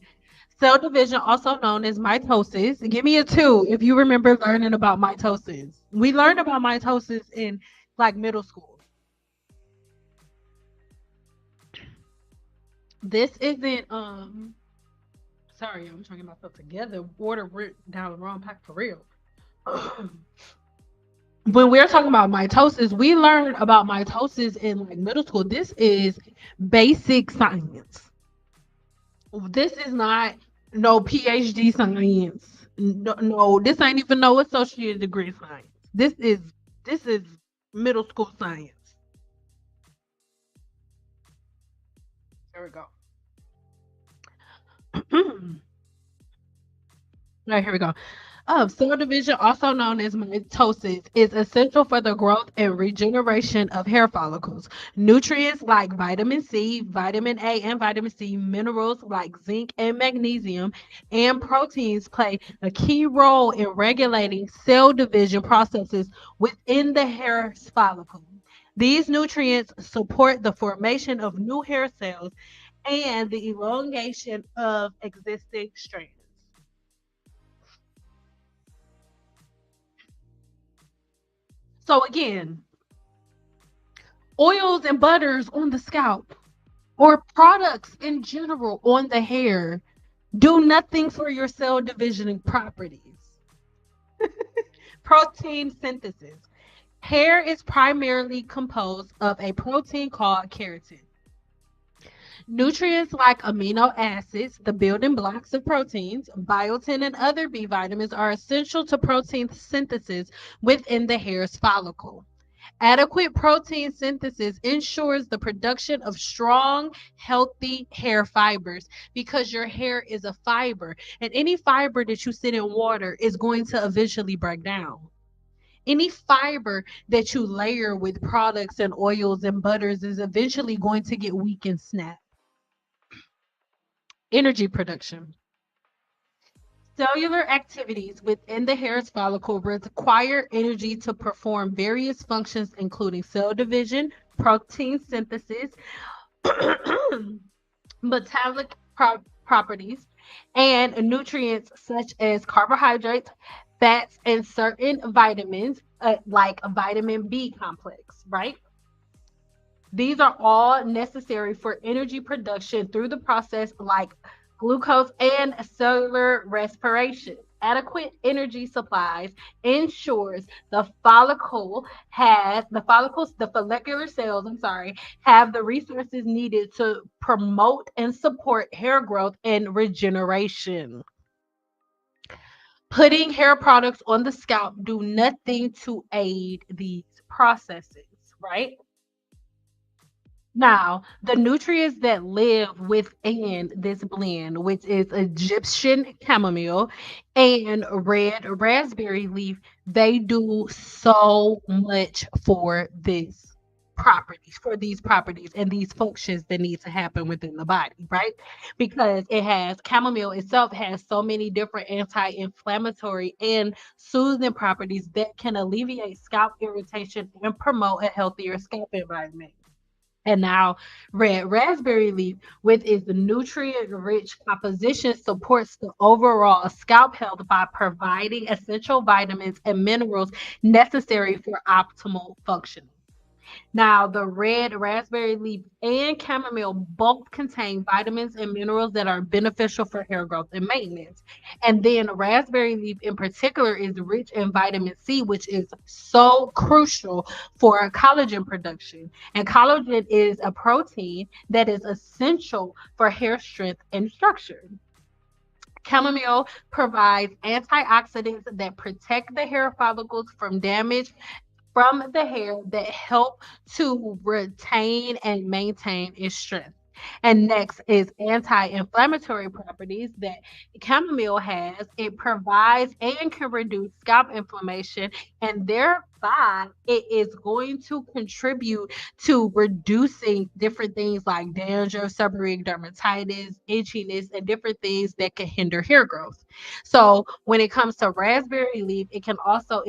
Cell division, also known as mitosis. Give me a two if you remember learning about mitosis. We learned about mitosis in like middle school. This isn't sorry, I'm trying to get myself together. Water went down the wrong pack for real. When we're talking about mitosis, we learned about mitosis in like middle school. This is basic science. This is not no PhD science. No, no, this ain't even no associate degree science. This is middle school science. There we go. Right, here we go. Cell division, also known as mitosis, is essential for the growth and regeneration of hair follicles. Nutrients like vitamin C, vitamin A, and vitamin C, minerals like zinc and magnesium, and proteins play a key role in regulating cell division processes within the hair follicle. These nutrients support the formation of new hair cells and the elongation of existing strands. So again, oils and butters on the scalp or products in general on the hair do nothing for your cell division properties. Protein synthesis. Hair is primarily composed of a protein called keratin. Nutrients like amino acids, the building blocks of proteins, biotin, and other B vitamins are essential to protein synthesis within the hair's follicle. Adequate protein synthesis ensures the production of strong, healthy hair fibers because your hair is a fiber, and any fiber that you sit in water is going to eventually break down. Any fiber that you layer with products and oils and butters is eventually going to get weak and snap. Energy production. Cellular activities within the hair follicle require energy to perform various functions, including cell division, protein synthesis, metabolic properties, and nutrients such as carbohydrates, fats, and certain vitamins, like vitamin B complex, right? These are all necessary for energy production through the process like glucose and cellular respiration. Adequate energy supplies ensures the follicular cells, I'm sorry, have the resources needed to promote and support hair growth and regeneration. Putting hair products on the scalp do nothing to aid these processes, right? Now, the nutrients that live within this blend, which is Egyptian chamomile and red raspberry leaf, they do so much for these properties and these functions that need to happen within the body, right? Because it has chamomile itself has so many different anti-inflammatory and soothing properties that can alleviate scalp irritation and promote a healthier scalp environment. And now, red raspberry leaf, with its nutrient rich composition, supports the overall scalp health by providing essential vitamins and minerals necessary for optimal function. Now, the red raspberry leaf and chamomile both contain vitamins and minerals that are beneficial for hair growth and maintenance. And then raspberry leaf in particular is rich in vitamin C, which is so crucial for collagen production. And collagen is a protein that is essential for hair strength and structure. Chamomile provides antioxidants that protect the hair follicles from damage from the hair that help to retain and maintain its strength. And next is anti-inflammatory properties that chamomile has. It provides and can reduce scalp inflammation, and thereby it is going to contribute to reducing different things like dandruff, seborrheic dermatitis, itchiness, and different things that can hinder hair growth. So when it comes to raspberry leaf, it can also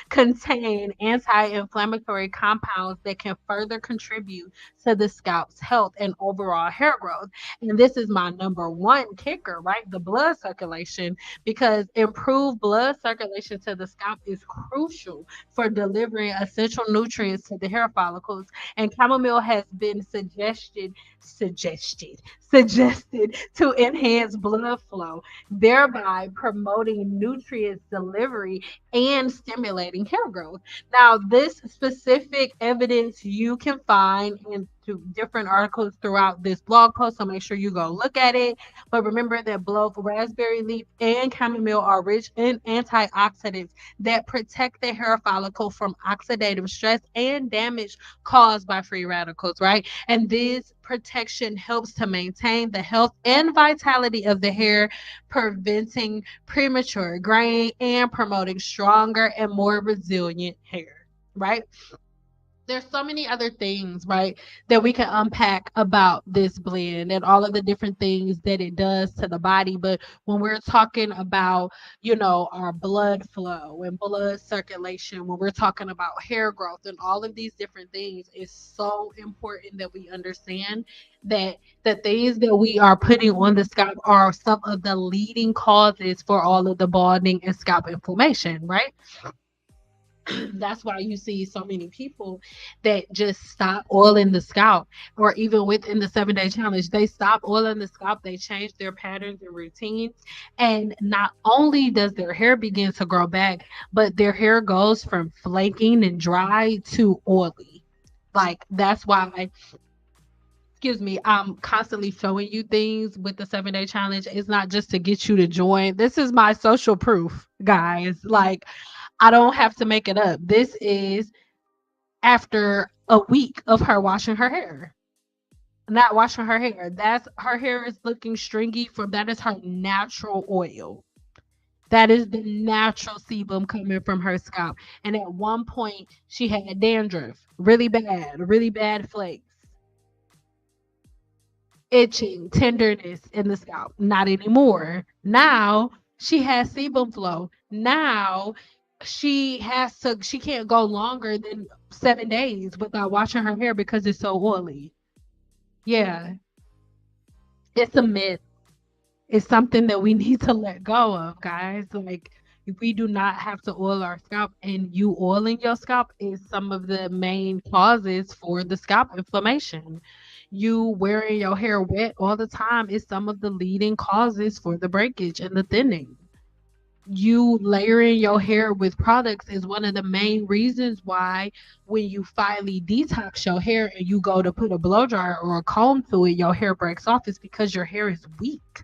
contain anti-inflammatory compounds that can further contribute to the scalp's health and overall hair growth. And this is my number one kicker, right? The blood circulation, because improved blood circulation to the scalp is crucial for delivering essential nutrients to the hair follicles. And chamomile has been suggested to enhance blood flow, thereby promoting nutrients delivery and stimulating hair growth. Now, this specific evidence you can find in different articles throughout this blog post, so make sure you go look at it. But remember that both raspberry leaf and chamomile are rich in antioxidants that protect the hair follicle from oxidative stress and damage caused by free radicals, right? And this protection helps to maintain the health and vitality of the hair, preventing premature graying and promoting stronger and more resilient hair, right? There's so many other things, right, that we can unpack about this blend and all of the different things that it does to the body. But when we're talking about, our blood flow and blood circulation, when we're talking about hair growth and all of these different things, it's so important that we understand that the things that we are putting on the scalp are some of the leading causes for all of the balding and scalp inflammation, right? That's why you see so many people that just stop oiling the scalp, or even within the 7 day challenge, they stop oiling the scalp, they change their patterns and routines. And not only does their hair begin to grow back, but their hair goes from flaking and dry to oily. Like, that's why, excuse me, I'm constantly showing you things with the 7 day challenge. It's not just to get you to join. This is my social proof, guys. Like, I don't have to make it up. This is after a week of her washing her hair. Not washing her hair. That's her hair is looking stringy from that is her natural oil. That is the natural sebum coming from her scalp. And at one point, she had dandruff, really bad flakes, itching, tenderness in the scalp. Not anymore. Now she has sebum flow. Now she can't go longer than 7 days without washing her hair because it's so oily. Yeah, it's a myth. It's something that we need to let go of, guys. Like, we do not have to oil our scalp, and you oiling your scalp is some of the main causes for the scalp inflammation. You wearing your hair wet all the time is some of the leading causes for the breakage and the thinning. You layering your hair with products is one of the main reasons why when you finally detox your hair and you go to put a blow dryer or a comb to it, your hair breaks off. It's because your hair is weak.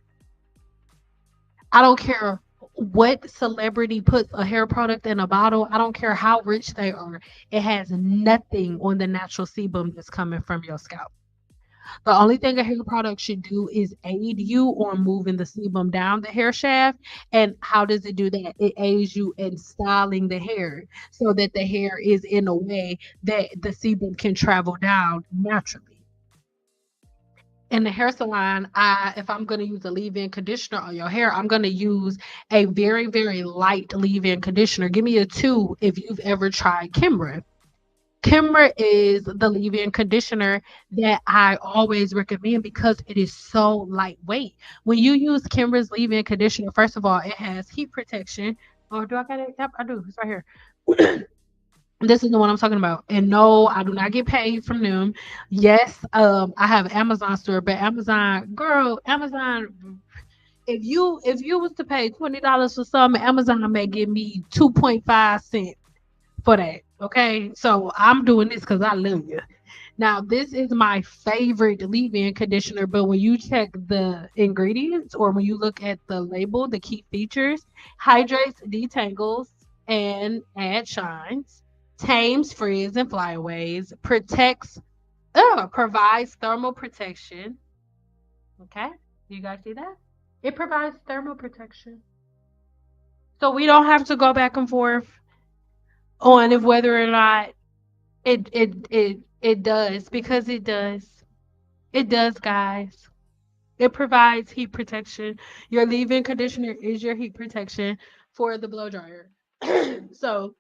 I don't care what celebrity puts a hair product in a bottle. I don't care how rich they are. It has nothing on the natural sebum that's coming from your scalp. The only thing a hair product should do is aid you on moving the sebum down the hair shaft. And how does it do that? It aids you in styling the hair so that the hair is in a way that the sebum can travel down naturally. In the hair salon, if I'm going to use a leave-in conditioner on your hair, I'm going to use a very, very light leave-in conditioner. Give me a 2 if you've ever tried Kimra. Kimra is the leave-in conditioner that I always recommend because it is so lightweight. When you use Kimra's leave-in conditioner, first of all, it has heat protection. Or do I got it? Yep, I do. It's right here. This is the one I'm talking about. And no, I do not get paid from them. Yes, I have Amazon store, but Amazon, girl, Amazon, if you was to pay $20 for something, Amazon may give me 2.5 cents for that. Okay. So I'm doing this because I love you. Now, this is my favorite leave-in conditioner, but when you check the ingredients or when you look at the label, the key features, hydrates, detangles, and add shines, tames, frizz, and flyaways, provides thermal protection. Okay, you guys see that? It provides thermal protection. So we don't have to go back and forth on if whether or not it does because it does. It does, guys. It provides heat protection. Your leave-in conditioner is your heat protection for the blow dryer. So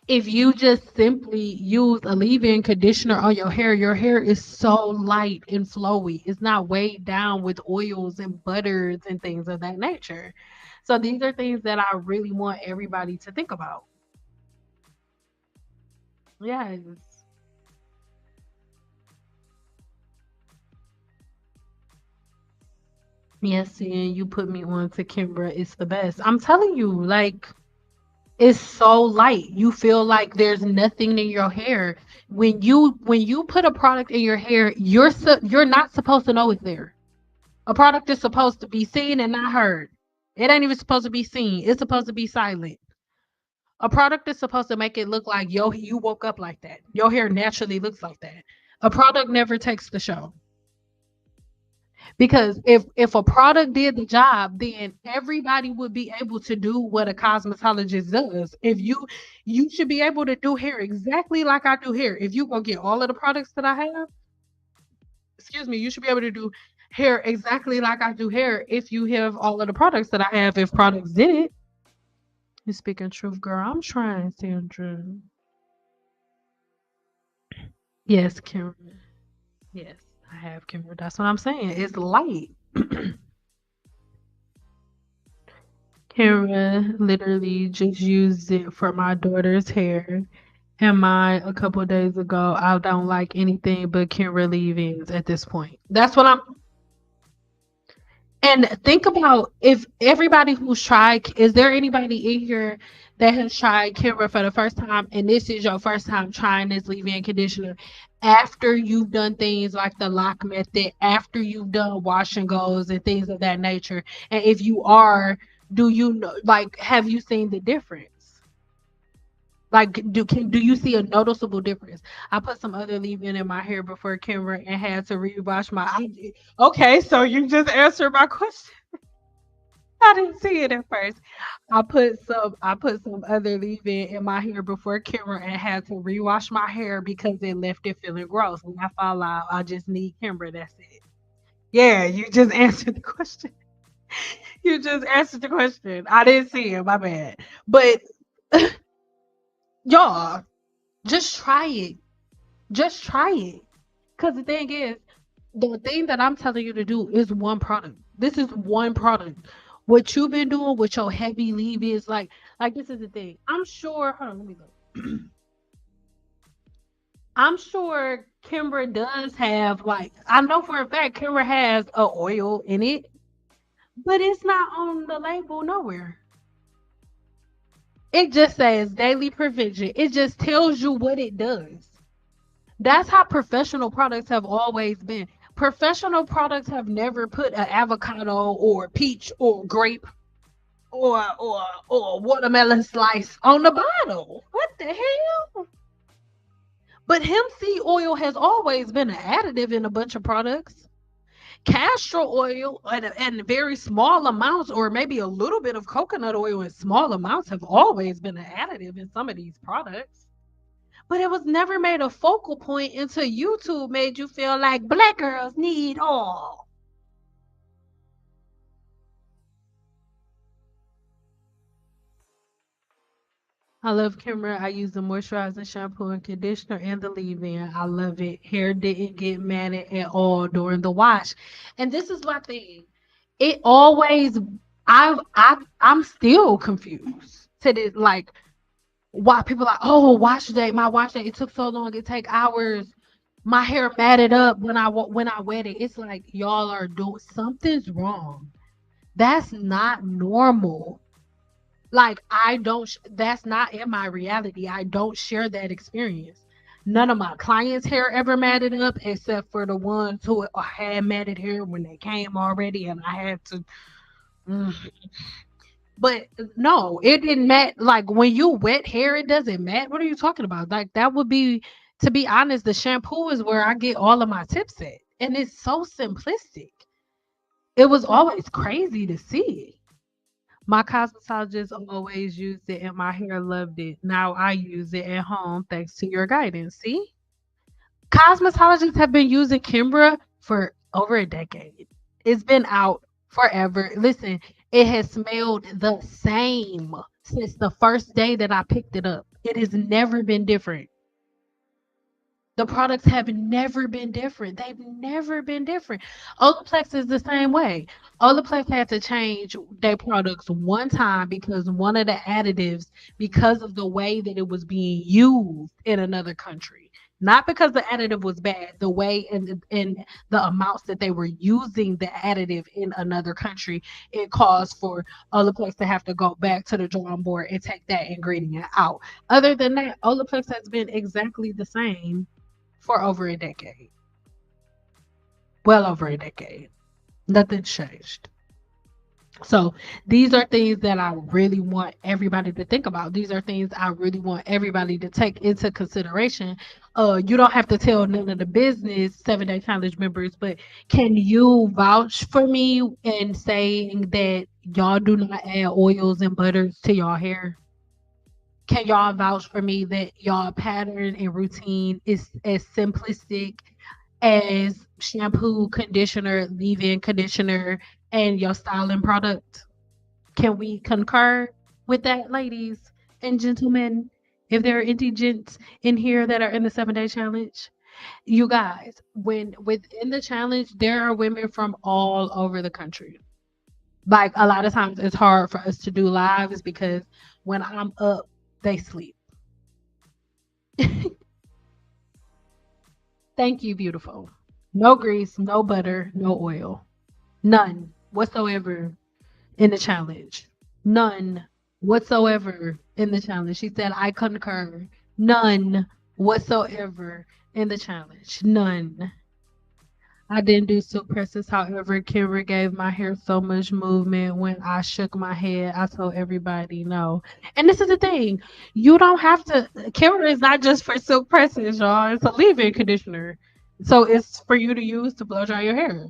if you just simply use a leave-in conditioner on your hair is so light and flowy. It's not weighed down with oils and butters and things of that nature. So these are things that I really want everybody to think about. Yes. Yes, and you put me on to Kimbra. It's the best. I'm telling you, like, it's so light. You feel like there's nothing in your hair. When you put a product in your hair, you're not supposed to know it's there. A product is supposed to be seen and not heard. It ain't even supposed to be seen. It's supposed to be silent. A product is supposed to make it look like yo, you woke up like that. Your hair naturally looks like that. A product never takes the show. Because if a product did the job, then everybody would be able to do what a cosmetologist does. If you should be able to do hair exactly like I do hair. If you go get all of the products that I have, excuse me, you should be able to do hair exactly like I do hair if you have all of the products that I have. If products did it, you speaking truth, girl. I'm trying, Sandra. Yes, Kimber. Yes, I have Kimber. That's what I'm saying. It's light. Kara literally just used it for my daughter's hair. And mine a couple of days ago, I don't like anything but Kara leave-ins at this point. That's what I'm. And think about if everybody who's tried, is there anybody in here that has tried Kara for the first time, and this is your first time trying this leave-in conditioner after you've done things like the lock method, after you've done wash and goes and things of that nature? And if you are, do you know, like, have you seen the difference? Like, do you see a noticeable difference? I put some other leave-in in my hair before camera and had to rewash my Okay, so you just answered my question. I didn't see it at first. I put some other leave-in in my hair before camera and had to rewash my hair because it left it feeling gross. When I fall out, I just need camera. That's it. Yeah, you just answered the question. You just answered the question. I didn't see it. My bad. But y'all, just try it. Just try it. Because the thing is, the thing that I'm telling you to do is one product. This is one product. What you've been doing with your heavy leave is like this is the thing. I'm sure. Hold on, let me look. I'm sure Kimbra does have like I know for a fact Kimbra has a oil in it, but it's not on the label nowhere. It just says daily prevention. It just tells you what it does. That's how professional products have always been. Professional products have never put an avocado or peach or grape or watermelon slice on the bottle. What the hell? But hemp seed oil has always been an additive in a bunch of products. Castor oil and very small amounts, or maybe a little bit of coconut oil in small amounts, have always been an additive in some of these products. But it was never made a focal point until YouTube made you feel like black girls need all. I love Kimra. I use the moisturizing shampoo and conditioner and the leave-in. I love it. Hair didn't get matted at all during the wash. And this is my thing. It always I'm still confused to this like why people are like, oh, wash day, my wash day, it took so long, it take hours. My hair matted up when I wet it. It's like y'all are doing something's wrong. That's not normal. Like I don't that's not in my reality. I don't share that experience. None of my clients' hair ever matted up except for the ones who had matted hair when they came already and I had to mm. But no, it didn't mat like when you wet hair, it doesn't mat. What are you talking about? Like that would be to be honest, the shampoo is where I get all of my tips at. And it's so simplistic. It was always crazy to see. My cosmetologist always used it and my hair loved it. Now I use it at home thanks to your guidance. See? Cosmetologists have been using Kimbra for over a decade. It's been out forever. Listen, it has smelled the same since the first day that I picked it up. It has never been different. The products have never been different. They've never been different. Olaplex is the same way. Olaplex had to change their products one time because one of the additives, because of the way that it was being used in another country. Not because the additive was bad, the way and the amounts that they were using the additive in another country, it caused for Olaplex to have to go back to the drawing board and take that ingredient out. Other than that, Olaplex has been exactly the same for over a decade. Well over a decade. Nothing's changed. So these are things that I really want everybody to think about. These are things I really want everybody to take into consideration. You don't have to tell none of the business 7 Day Challenge members, but can you vouch for me in saying that y'all do not add oils and butters to y'all hair? Can y'all vouch for me that y'all pattern and routine is as simplistic as shampoo, conditioner, leave-in conditioner, and your styling product? Can we concur with that, ladies and gentlemen? If there are any gents in here that are in the 7 Day Challenge, you guys, when within the challenge, there are women from all over the country. Like a lot of times it's hard for us to do lives because when I'm up, they sleep. Thank you, beautiful. No grease, no butter, no oil. None whatsoever in the challenge. None whatsoever in the challenge. She said, I concur. None whatsoever in the challenge. None. I didn't do silk presses. However, Kimber gave my hair so much movement when I shook my head. I told everybody no. And this is the thing. You don't have to Kimber is not just for silk presses, y'all. It's a leave-in conditioner. So it's for you to use to blow dry your hair.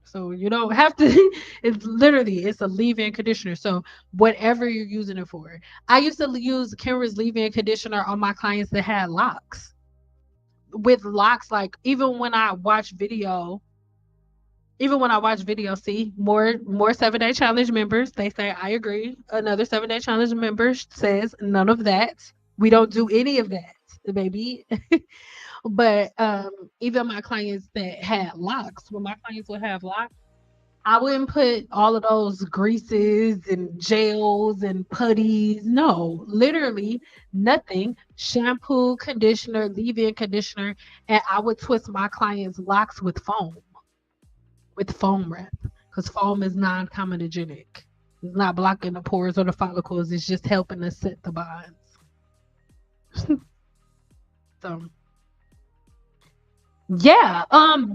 So you don't have to it's a leave-in conditioner. So whatever you're using it for. I used to use Kimber's leave-in conditioner on my clients that had locks. With locks, like even when I watch video, see more 7 Day Challenge members. They say I agree. Another 7 Day Challenge member says none of that. We don't do any of that, baby. But even my clients that had locks, when my clients would have locks, I wouldn't put all of those greases and gels and putties. No, literally nothing. Shampoo, conditioner, leave-in conditioner, and I would twist my clients' locks with foam wrap because foam is non-comedogenic. It's not blocking the pores or the follicles. It's just helping to set the bonds. So yeah,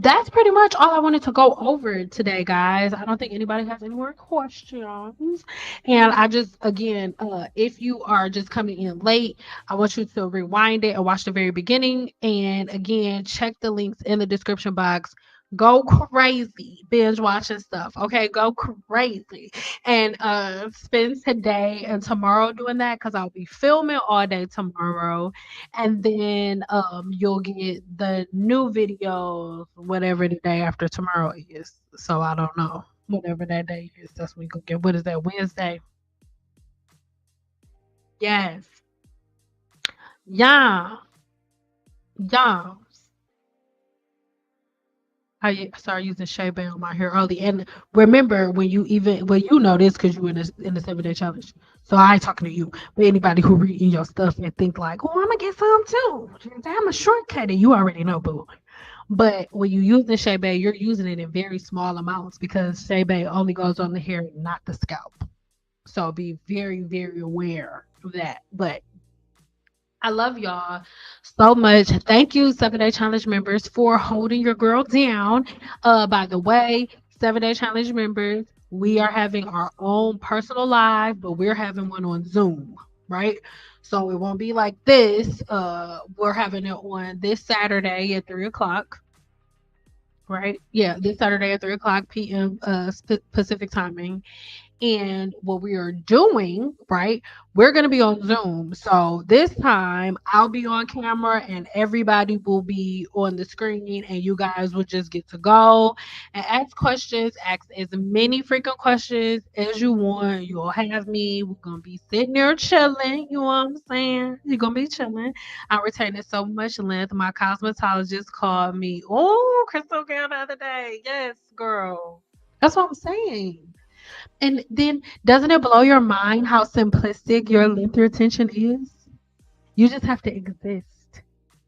that's pretty much all I wanted to go over today, guys. I don't think anybody has any more questions. And I just, again, if you are just coming in late, I want you to rewind it and watch the very beginning. And again, check the links in the description box. Go crazy binge watching stuff. Okay, go crazy. And spend today and tomorrow doing that because I'll be filming all day tomorrow, and then you'll get the new videos whatever the day after tomorrow is. So I don't know. Whatever that day is, that's when we go get. What is that? Wednesday? Yes. Yeah. Yeah. I started using Shea Bay on my hair early. And remember when you even well, you know this because you were in the 7 Day challenge. So I ain't talking to you. But anybody who reading your stuff and think like, oh, I'm gonna get some too. I'm a shortcut, and you already know, boo. But when you use the Shea Bay, you're using it in very small amounts because Shea Bay only goes on the hair, not the scalp. So be very, very aware of that. But I love y'all so much. Thank you, 7 Day Challenge members, for holding your girl down. By the way, 7 Day Challenge members, we are having our own personal live, but we're having one on Zoom, right? So it won't be like this. We're having it on this Saturday at 3 o'clock. Right? Yeah, this Saturday at 3 o'clock p.m. Pacific timing. And what we are doing, right? We're going to be on Zoom. So this time I'll be on camera and everybody will be on the screen, and you guys will just get to go and ask questions, ask as many freaking questions as you want. You'll have me. We're going to be sitting there chilling. You know what I'm saying? You're going to be chilling. I'm retaining so much length. My cosmetologist called me. Oh, Crystal Girl the other day. Yes, girl. That's what I'm saying. And then doesn't it blow your mind how simplistic your length retention is? You just have to exist.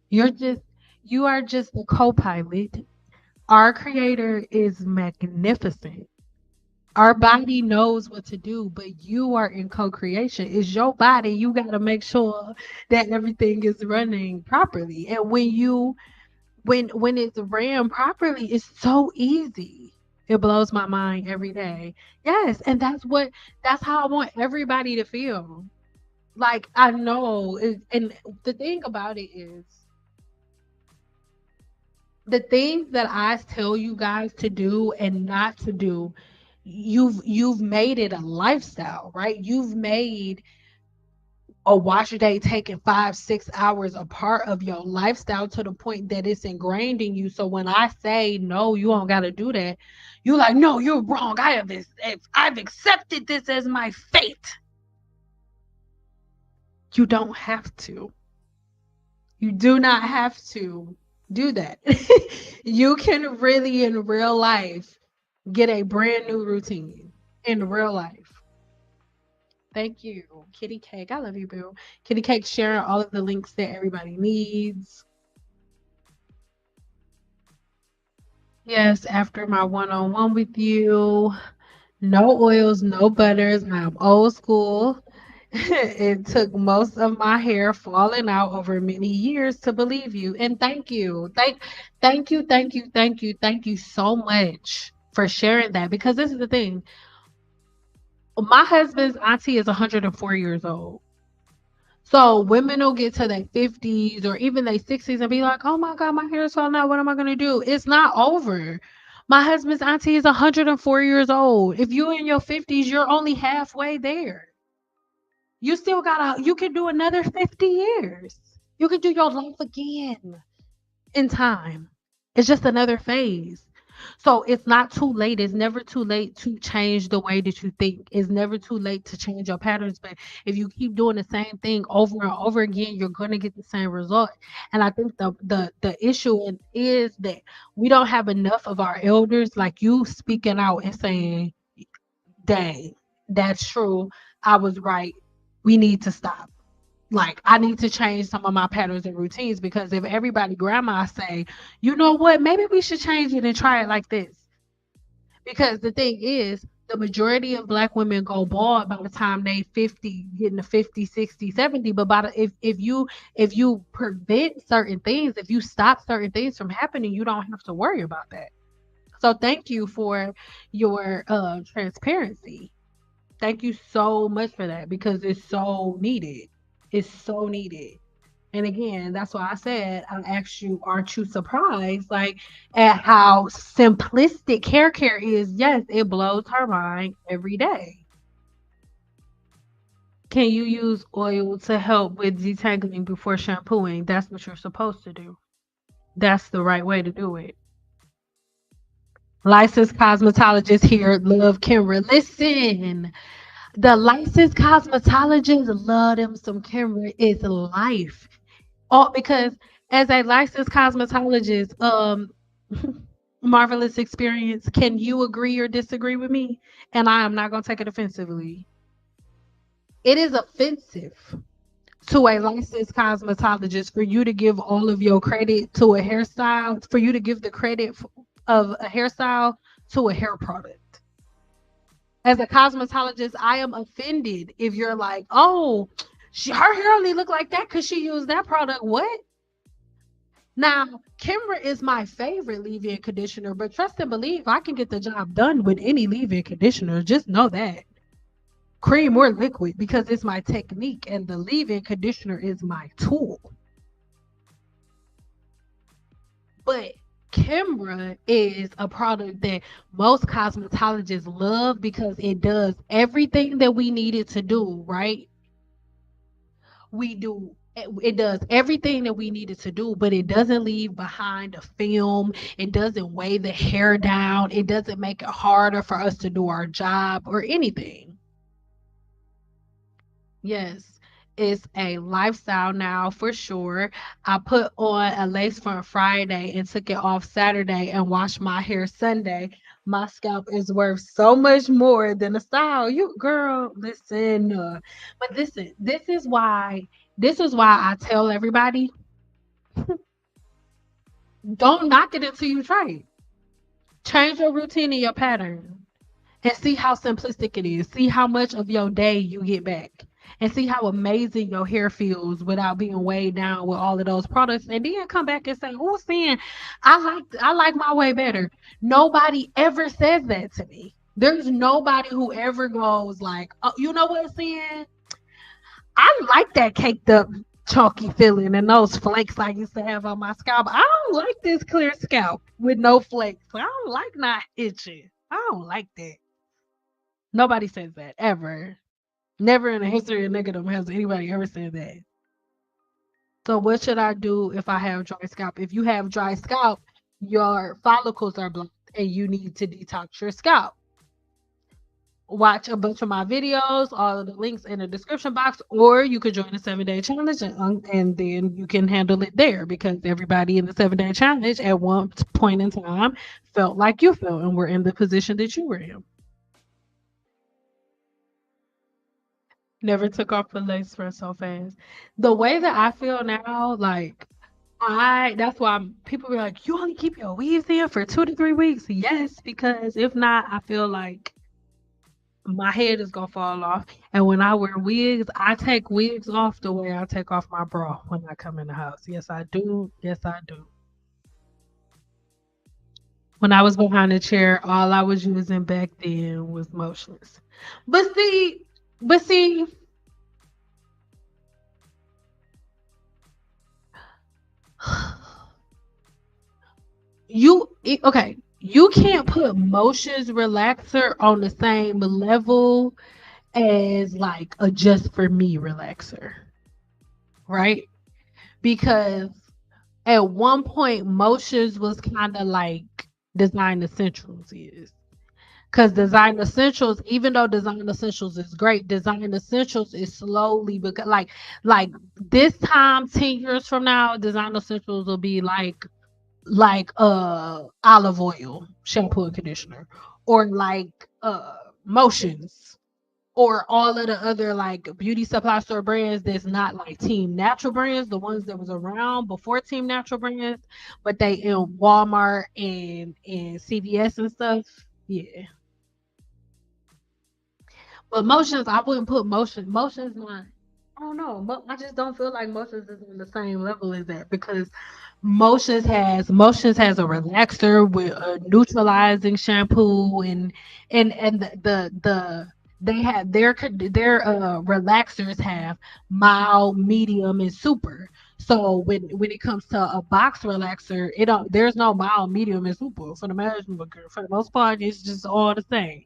You're just you are just a co-pilot. Our creator is magnificent. Our body knows what to do, but you are in co-creation. It's your body. You got to make sure that everything is running properly. And when it's ran properly, it's so easy. It blows my mind every day. Yes, and that's how I want everybody to feel. Like I know, and the thing about it is the things that I tell you guys to do and not to do, you've made it a lifestyle, right? You've made a wash day taking 5 6 hours a part of your lifestyle to the point that it's ingrained in you. So when I say no, you don't got to do that, you like, no, you're wrong. I've accepted this as my fate. You don't have to. You do not have to do that. You can really in real life get a brand new routine in real life. Thank you, Kitty Cake. I love you, boo. Kitty Cake sharing all of the links that everybody needs. Yes, after my one-on-one with you, no oils, no butters. I'm old school. It took most of my hair falling out over many years to believe you. And thank you. Thank you so much for sharing that, because this is the thing. My husband's auntie is 104 years old. So women will get to their 50s or even their 60s and be like, oh my God, my hair is falling out. What am I going to do? It's not over. My husband's auntie is 104 years old. If you're in your 50s, you're only halfway there. You still gotta, you can do another 50 years. You can do your life again in time. It's just another phase. So it's not too late. It's never too late to change the way that you think. It's never too late to change your patterns. But if you keep doing the same thing over and over again, you're gonna get the same result. And I think the issue is that we don't have enough of our elders like you speaking out and saying, dang, that's true. I was right. We need to stop. Like, I need to change some of my patterns and routines, because if everybody grandma say, you know what, maybe we should change it and try it like this. Because the thing is, the majority of black women go bald by the time they 50, getting to 50, 60, 70. But if you prevent certain things, if you stop certain things from happening, you don't have to worry about that. So thank you for your transparency. Thank you so much for that, because it's so needed. It's so needed. And again, that's why I said, I asked you, aren't you surprised, like, at how simplistic hair care is? Yes, it blows her mind every day. Can you use oil to help with detangling before shampooing? That's what you're supposed to do. That's the right way to do it. Licensed cosmetologist here, love Kimra. Listen, the licensed cosmetologist love them some Kimra is life. All because as a licensed cosmetologist, marvelous experience. Can you agree or disagree with me? And I am not gonna take it offensively. It is offensive to a licensed cosmetologist for you to give all of your credit to a hairstyle, for you to give the credit of a hairstyle to a hair product. As a cosmetologist, I am offended if you're like, oh, her hair only look like that because she used that product. What? Now, Kimber is my favorite leave-in conditioner, but trust and believe I can get the job done with any leave-in conditioner. Just know that. Cream or liquid, because it's my technique, and the leave-in conditioner is my tool. But Kimbra is a product that most cosmetologists love because it does everything that we need it to do, right? We do it does everything that we needed to do, but it doesn't leave behind a film. It doesn't weigh the hair down. It doesn't make it harder for us to do our job or anything. Yes, it's a lifestyle now for sure. I put on a lace front Friday and took it off Saturday and washed my hair Sunday. My scalp is worth so much more than a style. You girl, listen. But listen, this is why I tell everybody, don't knock it until you try it. Change your routine and your pattern and see how simplistic it is. See how much of your day you get back. And see how amazing your hair feels without being weighed down with all of those products. And then come back and say, "Oh, Sin, I like my way better." Nobody ever says that to me. There's nobody who ever goes like, "Oh, you know what, Sin? I like that caked up chalky feeling and those flakes I used to have on my scalp. I don't like this clear scalp with no flakes. I don't like not itching. I don't like that." Nobody says that ever. Never in the history of niggerdom has anybody ever said that. So what should I do if I have dry scalp? If you have dry scalp, your follicles are blocked and you need to detox your scalp. Watch a bunch of my videos, all of the links in the description box, or you could join the 7-day challenge and then you can handle it there, because everybody in the 7-day challenge at one point in time felt like you felt and were in the position that you were in. Never took off the lace front so fast. The way that I feel now, like that's why people be like, you only keep your weaves in for 2 to 3 weeks. Yes, because if not, I feel like my head is gonna fall off. And when I wear wigs, I take wigs off the way I take off my bra when I come in the house. Yes, I do. Yes, I do. When I was behind the chair, all I was using back then was motions. But see, but see, okay. You can't put motions relaxer on the same level as like a just for me relaxer, right? Because at one point motions was kind of like design essentials is. Because design essentials, even though design essentials is great, design essentials is slowly because like this time 10 years from now, design essentials will be like olive oil shampoo and conditioner, or like motions, or all of the other like beauty supply store brands that's not like Team Natural brands, the ones that was around before Team Natural brands, but they in Walmart and CVS and stuff. Yeah. But motions, I wouldn't put motions not. I don't know. I just don't feel like motions is on the same level as that, because motions has a relaxer with a neutralizing shampoo, and they have their relaxers have mild, medium, and super. So when it comes to a box relaxer, it don't there's no mild, medium, and super for the for the most part. It's just all the same.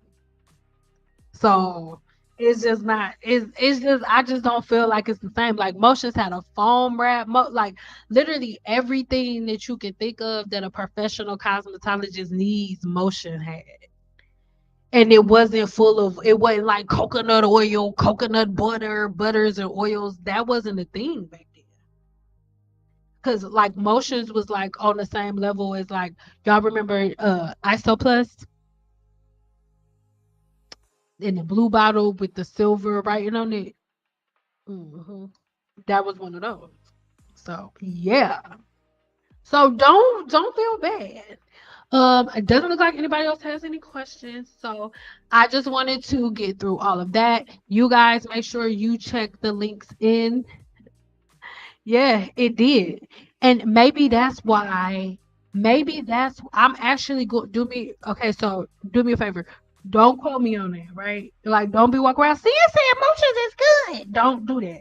So it's just not. It's just I just don't feel like it's the same. Like Motions had a foam wrap, like literally everything that you can think of that a professional cosmetologist needs. Motion had, and it wasn't full of. It wasn't like coconut oil, coconut butter, butters and oils. That wasn't a thing back then. Cause like Motions was like on the same level as like y'all remember Iso Plus in the blue bottle with the silver writing on it. Hmm. That was one of those. So yeah. So don't feel bad. It doesn't look like anybody else has any questions. So I just wanted to get through all of that. You guys make sure you check the links in. Yeah, it did. And maybe that's I'm actually go do me okay, so do me a favor. Don't quote me on that, right? Like don't be walking around CNC emotions is good. Don't do that.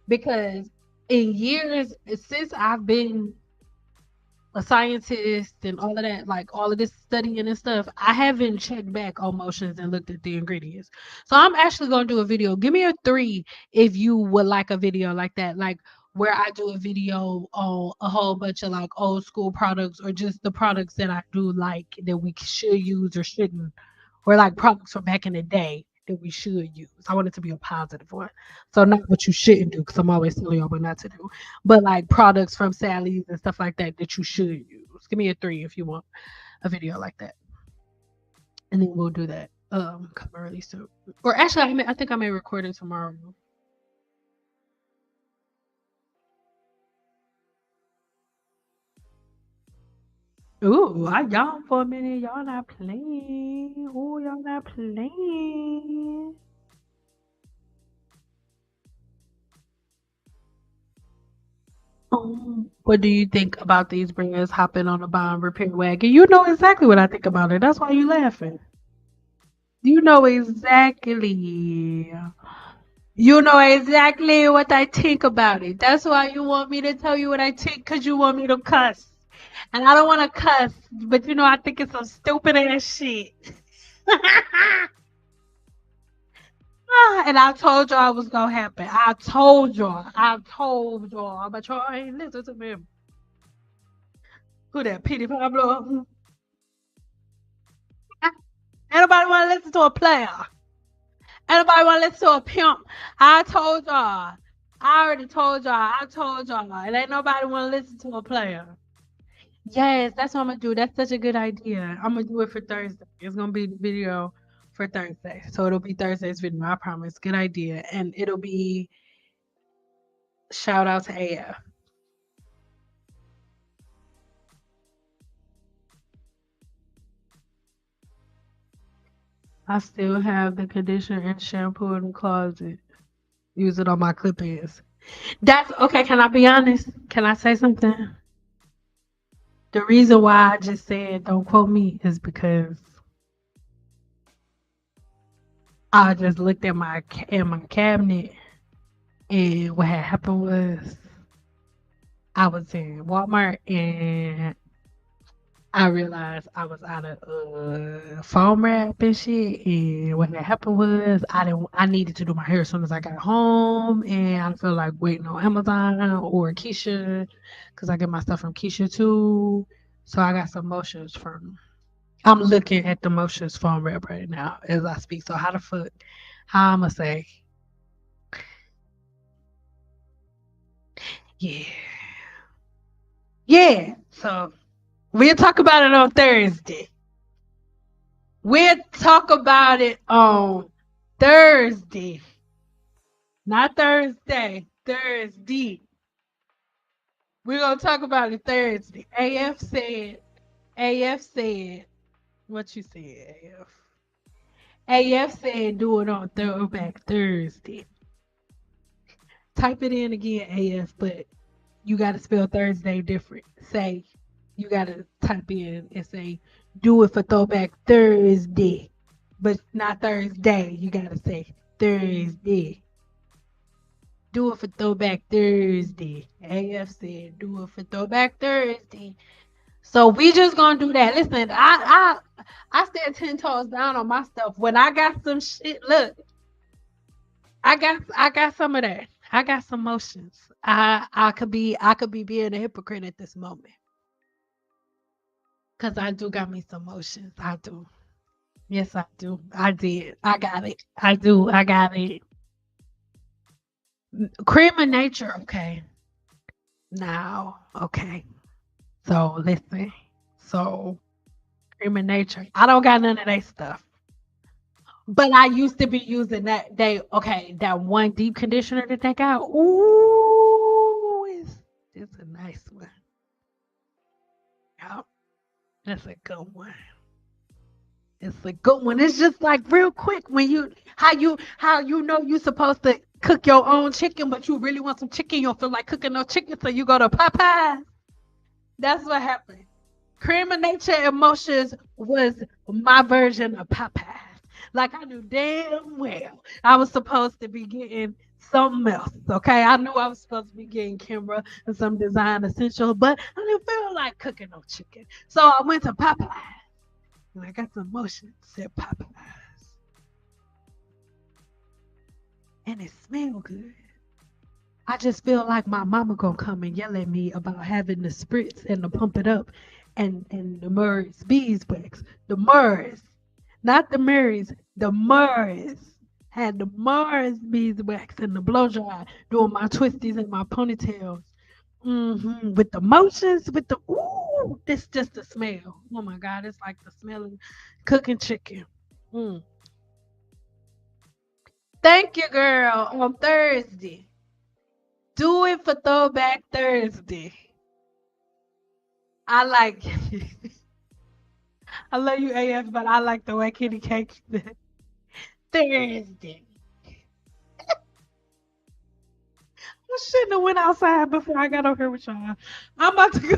Because in years since I've been a scientist and all of that, like all of this studying and stuff, I haven't checked back on motions and looked at the ingredients. So I'm actually going to do a video. Give me a 3 if you would like a video like that, like where I do a video on a whole bunch of like old school products, or just the products that I do like that we should use or shouldn't, or like products from back in the day that we should use. I want it to be a positive one. So not what you shouldn't do, because I'm always telling y'all what not to do, but like products from Sally's and stuff like that that you should use. Give me a 3 if you want a video like that, and then we'll do that. Come early soon, or actually, I think I may record it tomorrow. Ooh, I yawned for a minute. Y'all not playing. Ooh, y'all not playing. What do you think about these bringers hopping on the bond repair wagon? You know exactly what I think about it. That's why you laughing. You know exactly. You know exactly what I think about it. That's why you want me to tell you what I think, because you want me to cuss. And I don't want to cuss, but you know, I think it's some stupid ass shit. And I told y'all it was going to happen. I told y'all. I told y'all. But y'all ain't listen to me. Who that? Petey Pablo? Anybody want to listen to a player? Anybody want to listen to a pimp? I told y'all. I already told y'all. I told y'all. And ain't nobody want to listen to a player. Yes, that's what I'm gonna do. That's such a good idea. I'm gonna do it for Thursday. It's gonna be the video for Thursday. So it'll be Thursday's video. I promise. Good idea. And it'll be shout out to AF. I still have the conditioner and shampoo in the closet. Use it on my clip-ins. That's okay. Can I be honest? Can I say something? The reason why I just said don't quote me is because I just looked at my cabinet, and what had happened was I was in Walmart and I realized I was out of foam wrap and shit. And what had happened was I needed to do my hair as soon as I got home, and I feel like waiting on Amazon or Keisha because I get my stuff from Keisha too. So I got some motions from. I'm looking at the motions foam wrap right now as I speak. So how the fuck? How I'ma say? Yeah, yeah. So we'll talk about it on Thursday. We'll talk about it on Thursday. Not Thursday. Thursday. We're gonna talk about it Thursday. AF said what you said, AF. AF said do it on Throwback Thursday. Type it in again, AF, but you gotta spell Thursday different. Say you gotta type in and say do it for Throwback Thursday. But not Thursday. You gotta say Thursday. Do it for Throwback Thursday. AF said, do it for Throwback Thursday. So we just gonna do that. Listen, I stand 10 toes down on my stuff. When I got some shit, look, I got some of that. I got some motions. I could be being a hypocrite at this moment. Cause I do got me some motions. I do. Yes, I do. I did. I got it. I do. I got it. Cream of nature, okay. Now, okay. So listen. So cream of nature. I don't got none of that stuff. But I used to be using that one deep conditioner that they got. Ooh, it's a nice one. Yep, that's a good one. It's a good one. It's just like real quick when you know you supposed to cook your own chicken, but you really want some chicken. You don't feel like cooking no chicken, so you go to Popeyes. That's what happened. Cream of Nature Emotions was my version of Popeyes. Like I knew damn well I was supposed to be getting something else. Okay, I knew I was supposed to be getting Kimbra and some design essential, but I didn't feel like cooking no chicken. So I went to Popeyes and I got some motion said Popeyes, and it smelled good. I just feel like my mama gonna come and yell at me about having the spritz and the pump it up and the Murray's beeswax. The Murray's, not the Marys, the Murray's. Had the Mars beeswax and the blow dry doing my twisties and my ponytails. With the motions, with the ooh, this just the smell. Oh my God, it's like the smell of cooking chicken. Mm. Thank you, girl. On Thursday. Do it for Throwback Thursday. I like I love you AF, but I like the way Kitty Cake Thursday. I shouldn't have went outside before I got over here with y'all. I'm about to go. We're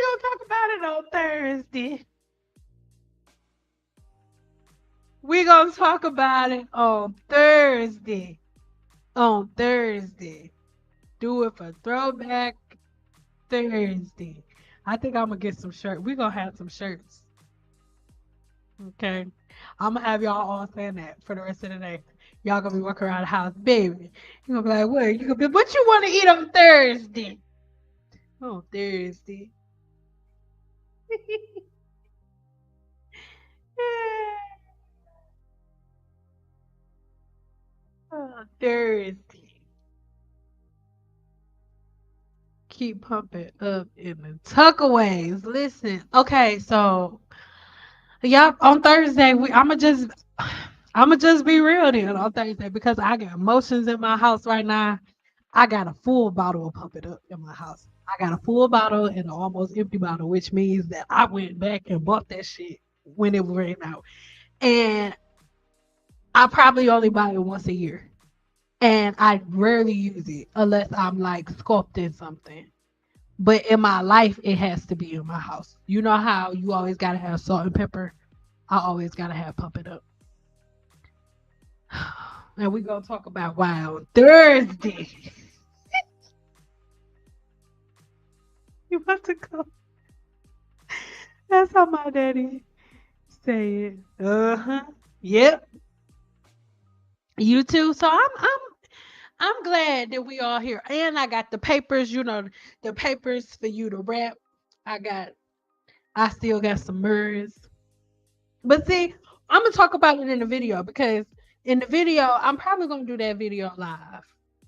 gonna talk about it on Thursday. We're gonna talk about it on Thursday. On Thursday. Do it for Throwback Thursday. I think I'm gonna get some shirts. We're gonna have some shirts. Okay. I'm gonna have y'all all saying that for the rest of the day. Y'all gonna be walking around the house, baby. You gonna be like, what? You gonna be, what you want to eat on Thursday? On Thursday. On Thursday. Keep pumping up in the tuckaways. Listen, okay, so y'all on Thursday, I'ma just be real then on Thursday because I got emotions in my house right now. I got a full bottle of Pump It Up in my house. I got a full bottle and an almost empty bottle, which means that I went back and bought that shit when it ran out. And I probably only buy it once a year. And I rarely use it unless I'm like sculpting something. But in my life, it has to be in my house. You know how you always gotta have salt and pepper? I always gotta have Pump It Up. And we gonna talk about Wild Thursday. You want to go? That's how my daddy say it. Uh-huh. Yep. You too. So I'm glad that we all here. And I got the papers, the papers for you to wrap. I still got some mirrors. But see, I'm gonna talk about it in the video because in the video, I'm probably gonna do that video live.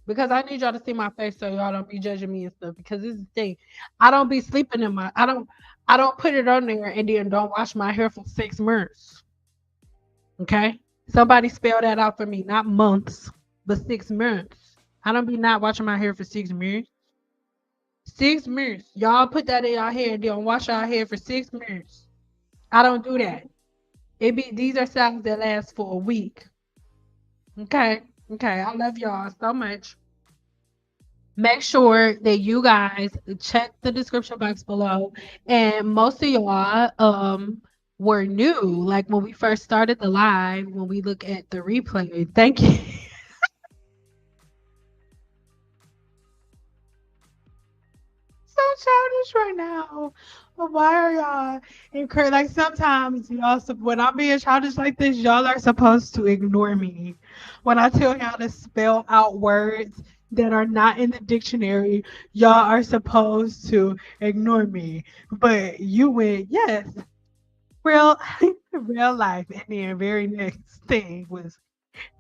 Because I need y'all to see my face so y'all don't be judging me and stuff. Because this is the thing. I don't be sleeping in my I don't put it on there and then don't wash my hair for 6 months. Okay? Somebody spell that out for me. Not months, but 6 months. I don't be not washing my hair for 6 months. 6 months. Y'all put that in y'all hair and don't wash our hair for 6 months. I don't do that. These are styles that last for a week. Okay. Okay. I love y'all so much. Make sure that you guys check the description box below. And most of y'all were new. Like when we first started the live, when we look at the replay. Thank you. So childish right now. But why are y'all encouraged? Like sometimes y'all, when I'm being childish like this, y'all are supposed to ignore me. When I tell y'all to spell out words that are not in the dictionary, y'all are supposed to ignore me. But you went, yes, real, real life, and then very next thing was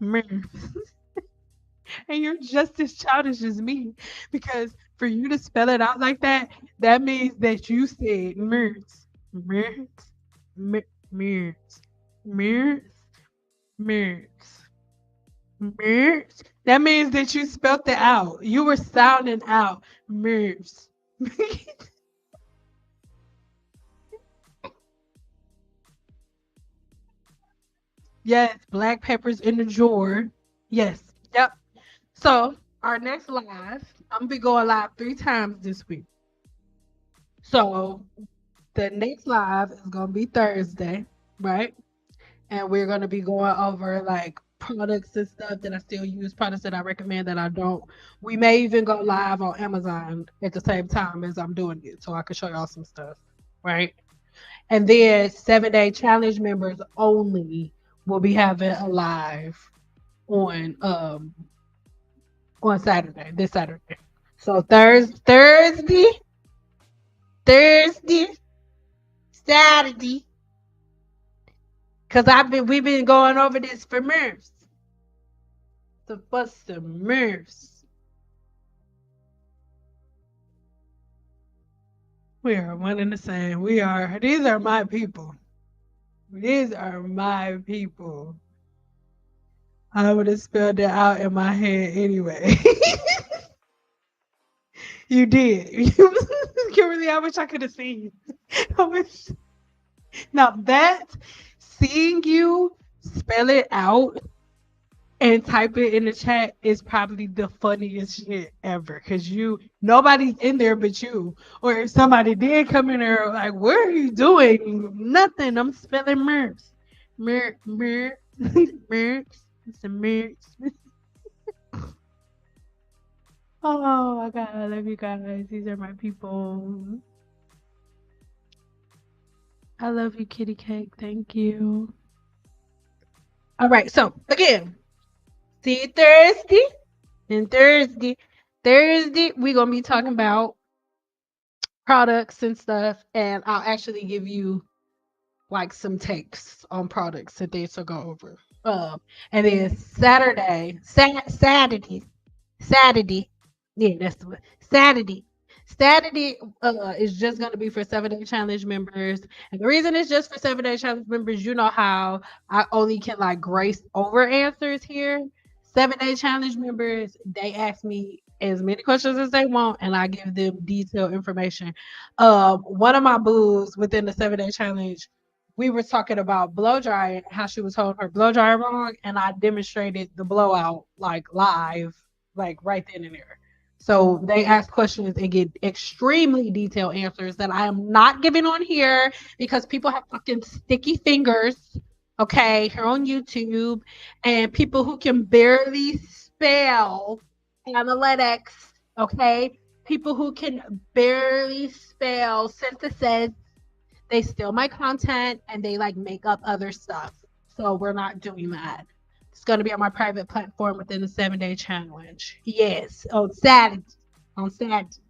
mirth. And you're just as childish as me because for you to spell it out like that, that means that you said mirth, mirth, mirth, mirth, mirth, mirth, mirth. That means that you spelled it out. You were sounding out mirth. Yes, black peppers in the drawer. Yes, yep. So our next live, I'm gonna be going live 3 times this week. So the next live is gonna be Thursday, right? And we're gonna be going over like products and stuff that I still use, products that I recommend that I don't. We may even go live on Amazon at the same time as I'm doing it, so I can show y'all some stuff, right? And then 7 Day Challenge members only will be having a live on Saturday, this Saturday. So Thursday, Saturday, because we've been going over this for months. The first months. We are one and the same. These are my people. These are my people. I would have spelled it out in my head anyway. You did. Kimberly, I wish I could have seen you. I wish. Now that seeing you spell it out and type it in the chat is probably the funniest shit ever. Cause nobody's in there but you. Or if somebody did come in there, like, what are you doing? Nothing. I'm spelling merps. Merps. Merps. Some merps. Oh my god, I love you guys. These are my people. I love you, kitty cake. Thank you. All right, so again, see Thursday and Thursday. Thursday, we're gonna be talking about products and stuff, and I'll actually give you like some takes on products and things to go over. And then Saturday. Yeah, that's the one. Saturday. Saturday is just going to be for 7 Day Challenge members. And the reason it's just for 7 Day Challenge members, you know how I only can like grace over answers here. 7 Day Challenge members, they ask me as many questions as they want, and I give them detailed information. One of my boos within the 7 day challenge, we were talking about blow drying, how she was holding her blow dryer wrong, and I demonstrated the blowout like live, like right then and there. So they ask questions and get extremely detailed answers that I am not giving on here because people have fucking sticky fingers, okay, here on YouTube, and people who can barely spell analytics, okay? People who can barely spell synthesis, they steal my content and they like make up other stuff. So we're not doing that. It's going to be on my private platform within the 7 day challenge. Yes, on Saturday. On Saturday.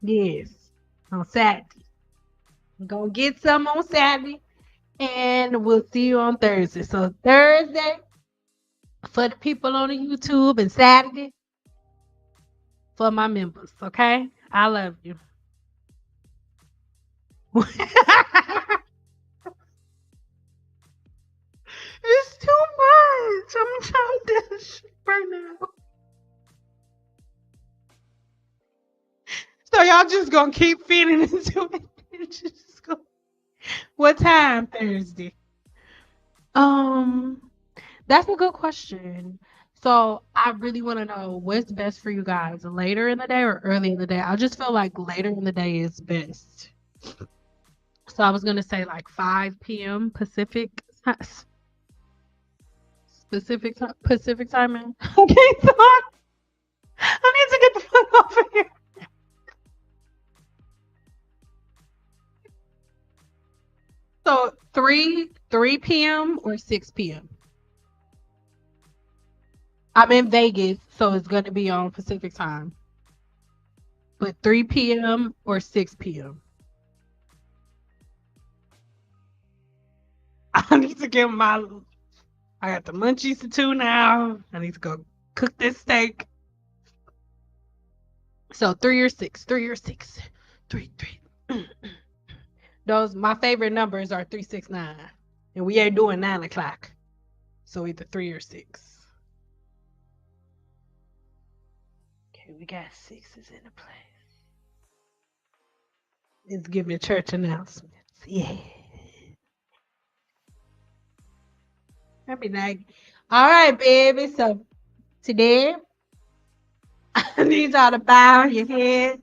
Yes, on Saturday. I'm going to get some on Saturday and we'll see you on Thursday. So Thursday for the people on the YouTube and Saturday for my members, okay? I love you. It's too much. I'm childish right now. So y'all just gonna keep feeding into it. Just go. What time Thursday? Um, that's a good question. So I really want to know what's best for you guys, later in the day or early in the day. I just feel like later in the day is best. So I was gonna say like 5 p.m. Pacific timing. Okay, so I need to get the fuck over here. So 3 p.m. or 6 p.m. I'm in Vegas, so it's gonna be on Pacific time. But 3 p.m. or 6 p.m. I need to get my. I got the munchies too now. I need to go cook this steak. So 3 or 6, 3 or 6, 3. Those my favorite numbers are 3, 6, 9, and we ain't doing 9 o'clock. So either 3 or 6. Okay, we got sixes in the place. It's giving church announcements. Yeah. I'd be like, all right, baby. So today, I need y'all to bow your head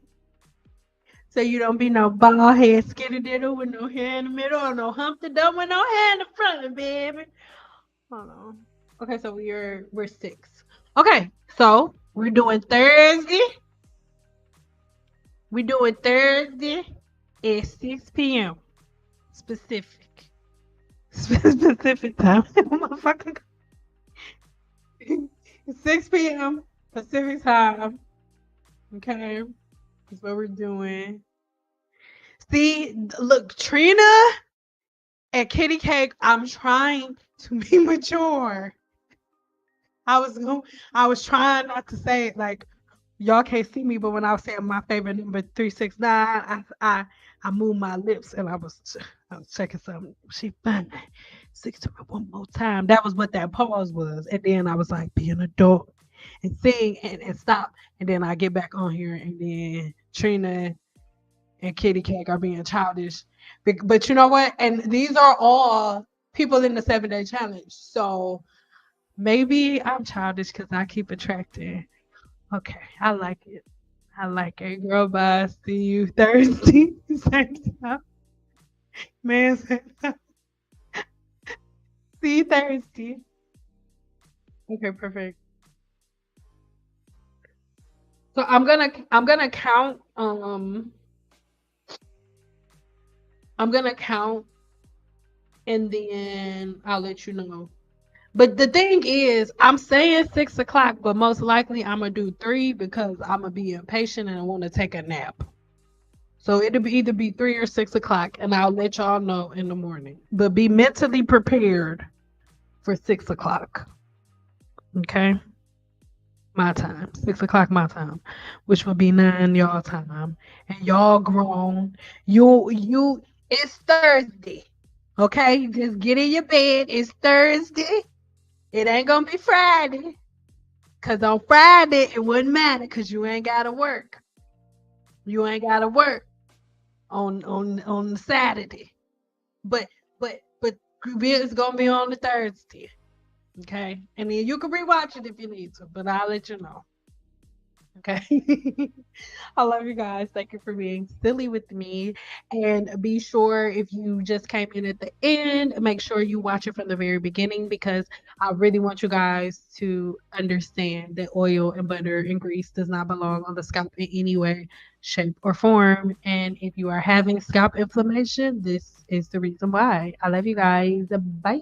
so you don't be no bald head skinny diddle with no hair in the middle or no Humpty Dump with no hair in the front, baby. Hold on. Okay, so we're 6. Okay, so we're doing Thursday. We're doing Thursday at 6 p.m. Specific. Specific time. Motherfucker. 6 p.m. Pacific time. Okay. That's what we're doing. See, look, Trina and Kitty Cake, I'm trying to be mature. I was trying not to say it like y'all can't see me, but when I was saying my favorite number 369, I moved my lips and I was checking something. She fun. 6 to me one more time. That was what that pause was. And then I was like, be an adult and sing and stop. And then I get back on here and then Trina and Kitty Cake are being childish. But you know what? And these are all people in the 7 day challenge. So maybe I'm childish because I keep attracting. Okay, I like it. I like it. Girl, bye. See you Thursday. Same time. Man, see you Thursday. Okay, perfect. So I'm gonna count. I'm gonna count and then I'll let you know. But the thing is, I'm saying 6 o'clock, but most likely I'm gonna do 3 because I'm gonna be impatient and I want to take a nap. So it'll be either be 3 or 6 o'clock, and I'll let y'all know in the morning. But be mentally prepared for 6 o'clock. Okay, my time, 6 o'clock my time, which will be 9 y'all time, and y'all grown. You. It's Thursday. Okay, just get in your bed. It's Thursday. It ain't gonna be Friday. Cause on Friday it wouldn't matter because you ain't gotta work. You ain't gotta work on Saturday. But it's gonna be on the Thursday. Okay. And then you can rewatch it if you need to, but I'll let you know. Okay. I love you guys. Thank you for being silly with me. And be sure if you just came in at the end, make sure you watch it from the very beginning because I really want you guys to understand that oil and butter and grease does not belong on the scalp in any way, shape, or form. And if you are having scalp inflammation, this is the reason why. I love you guys. Bye.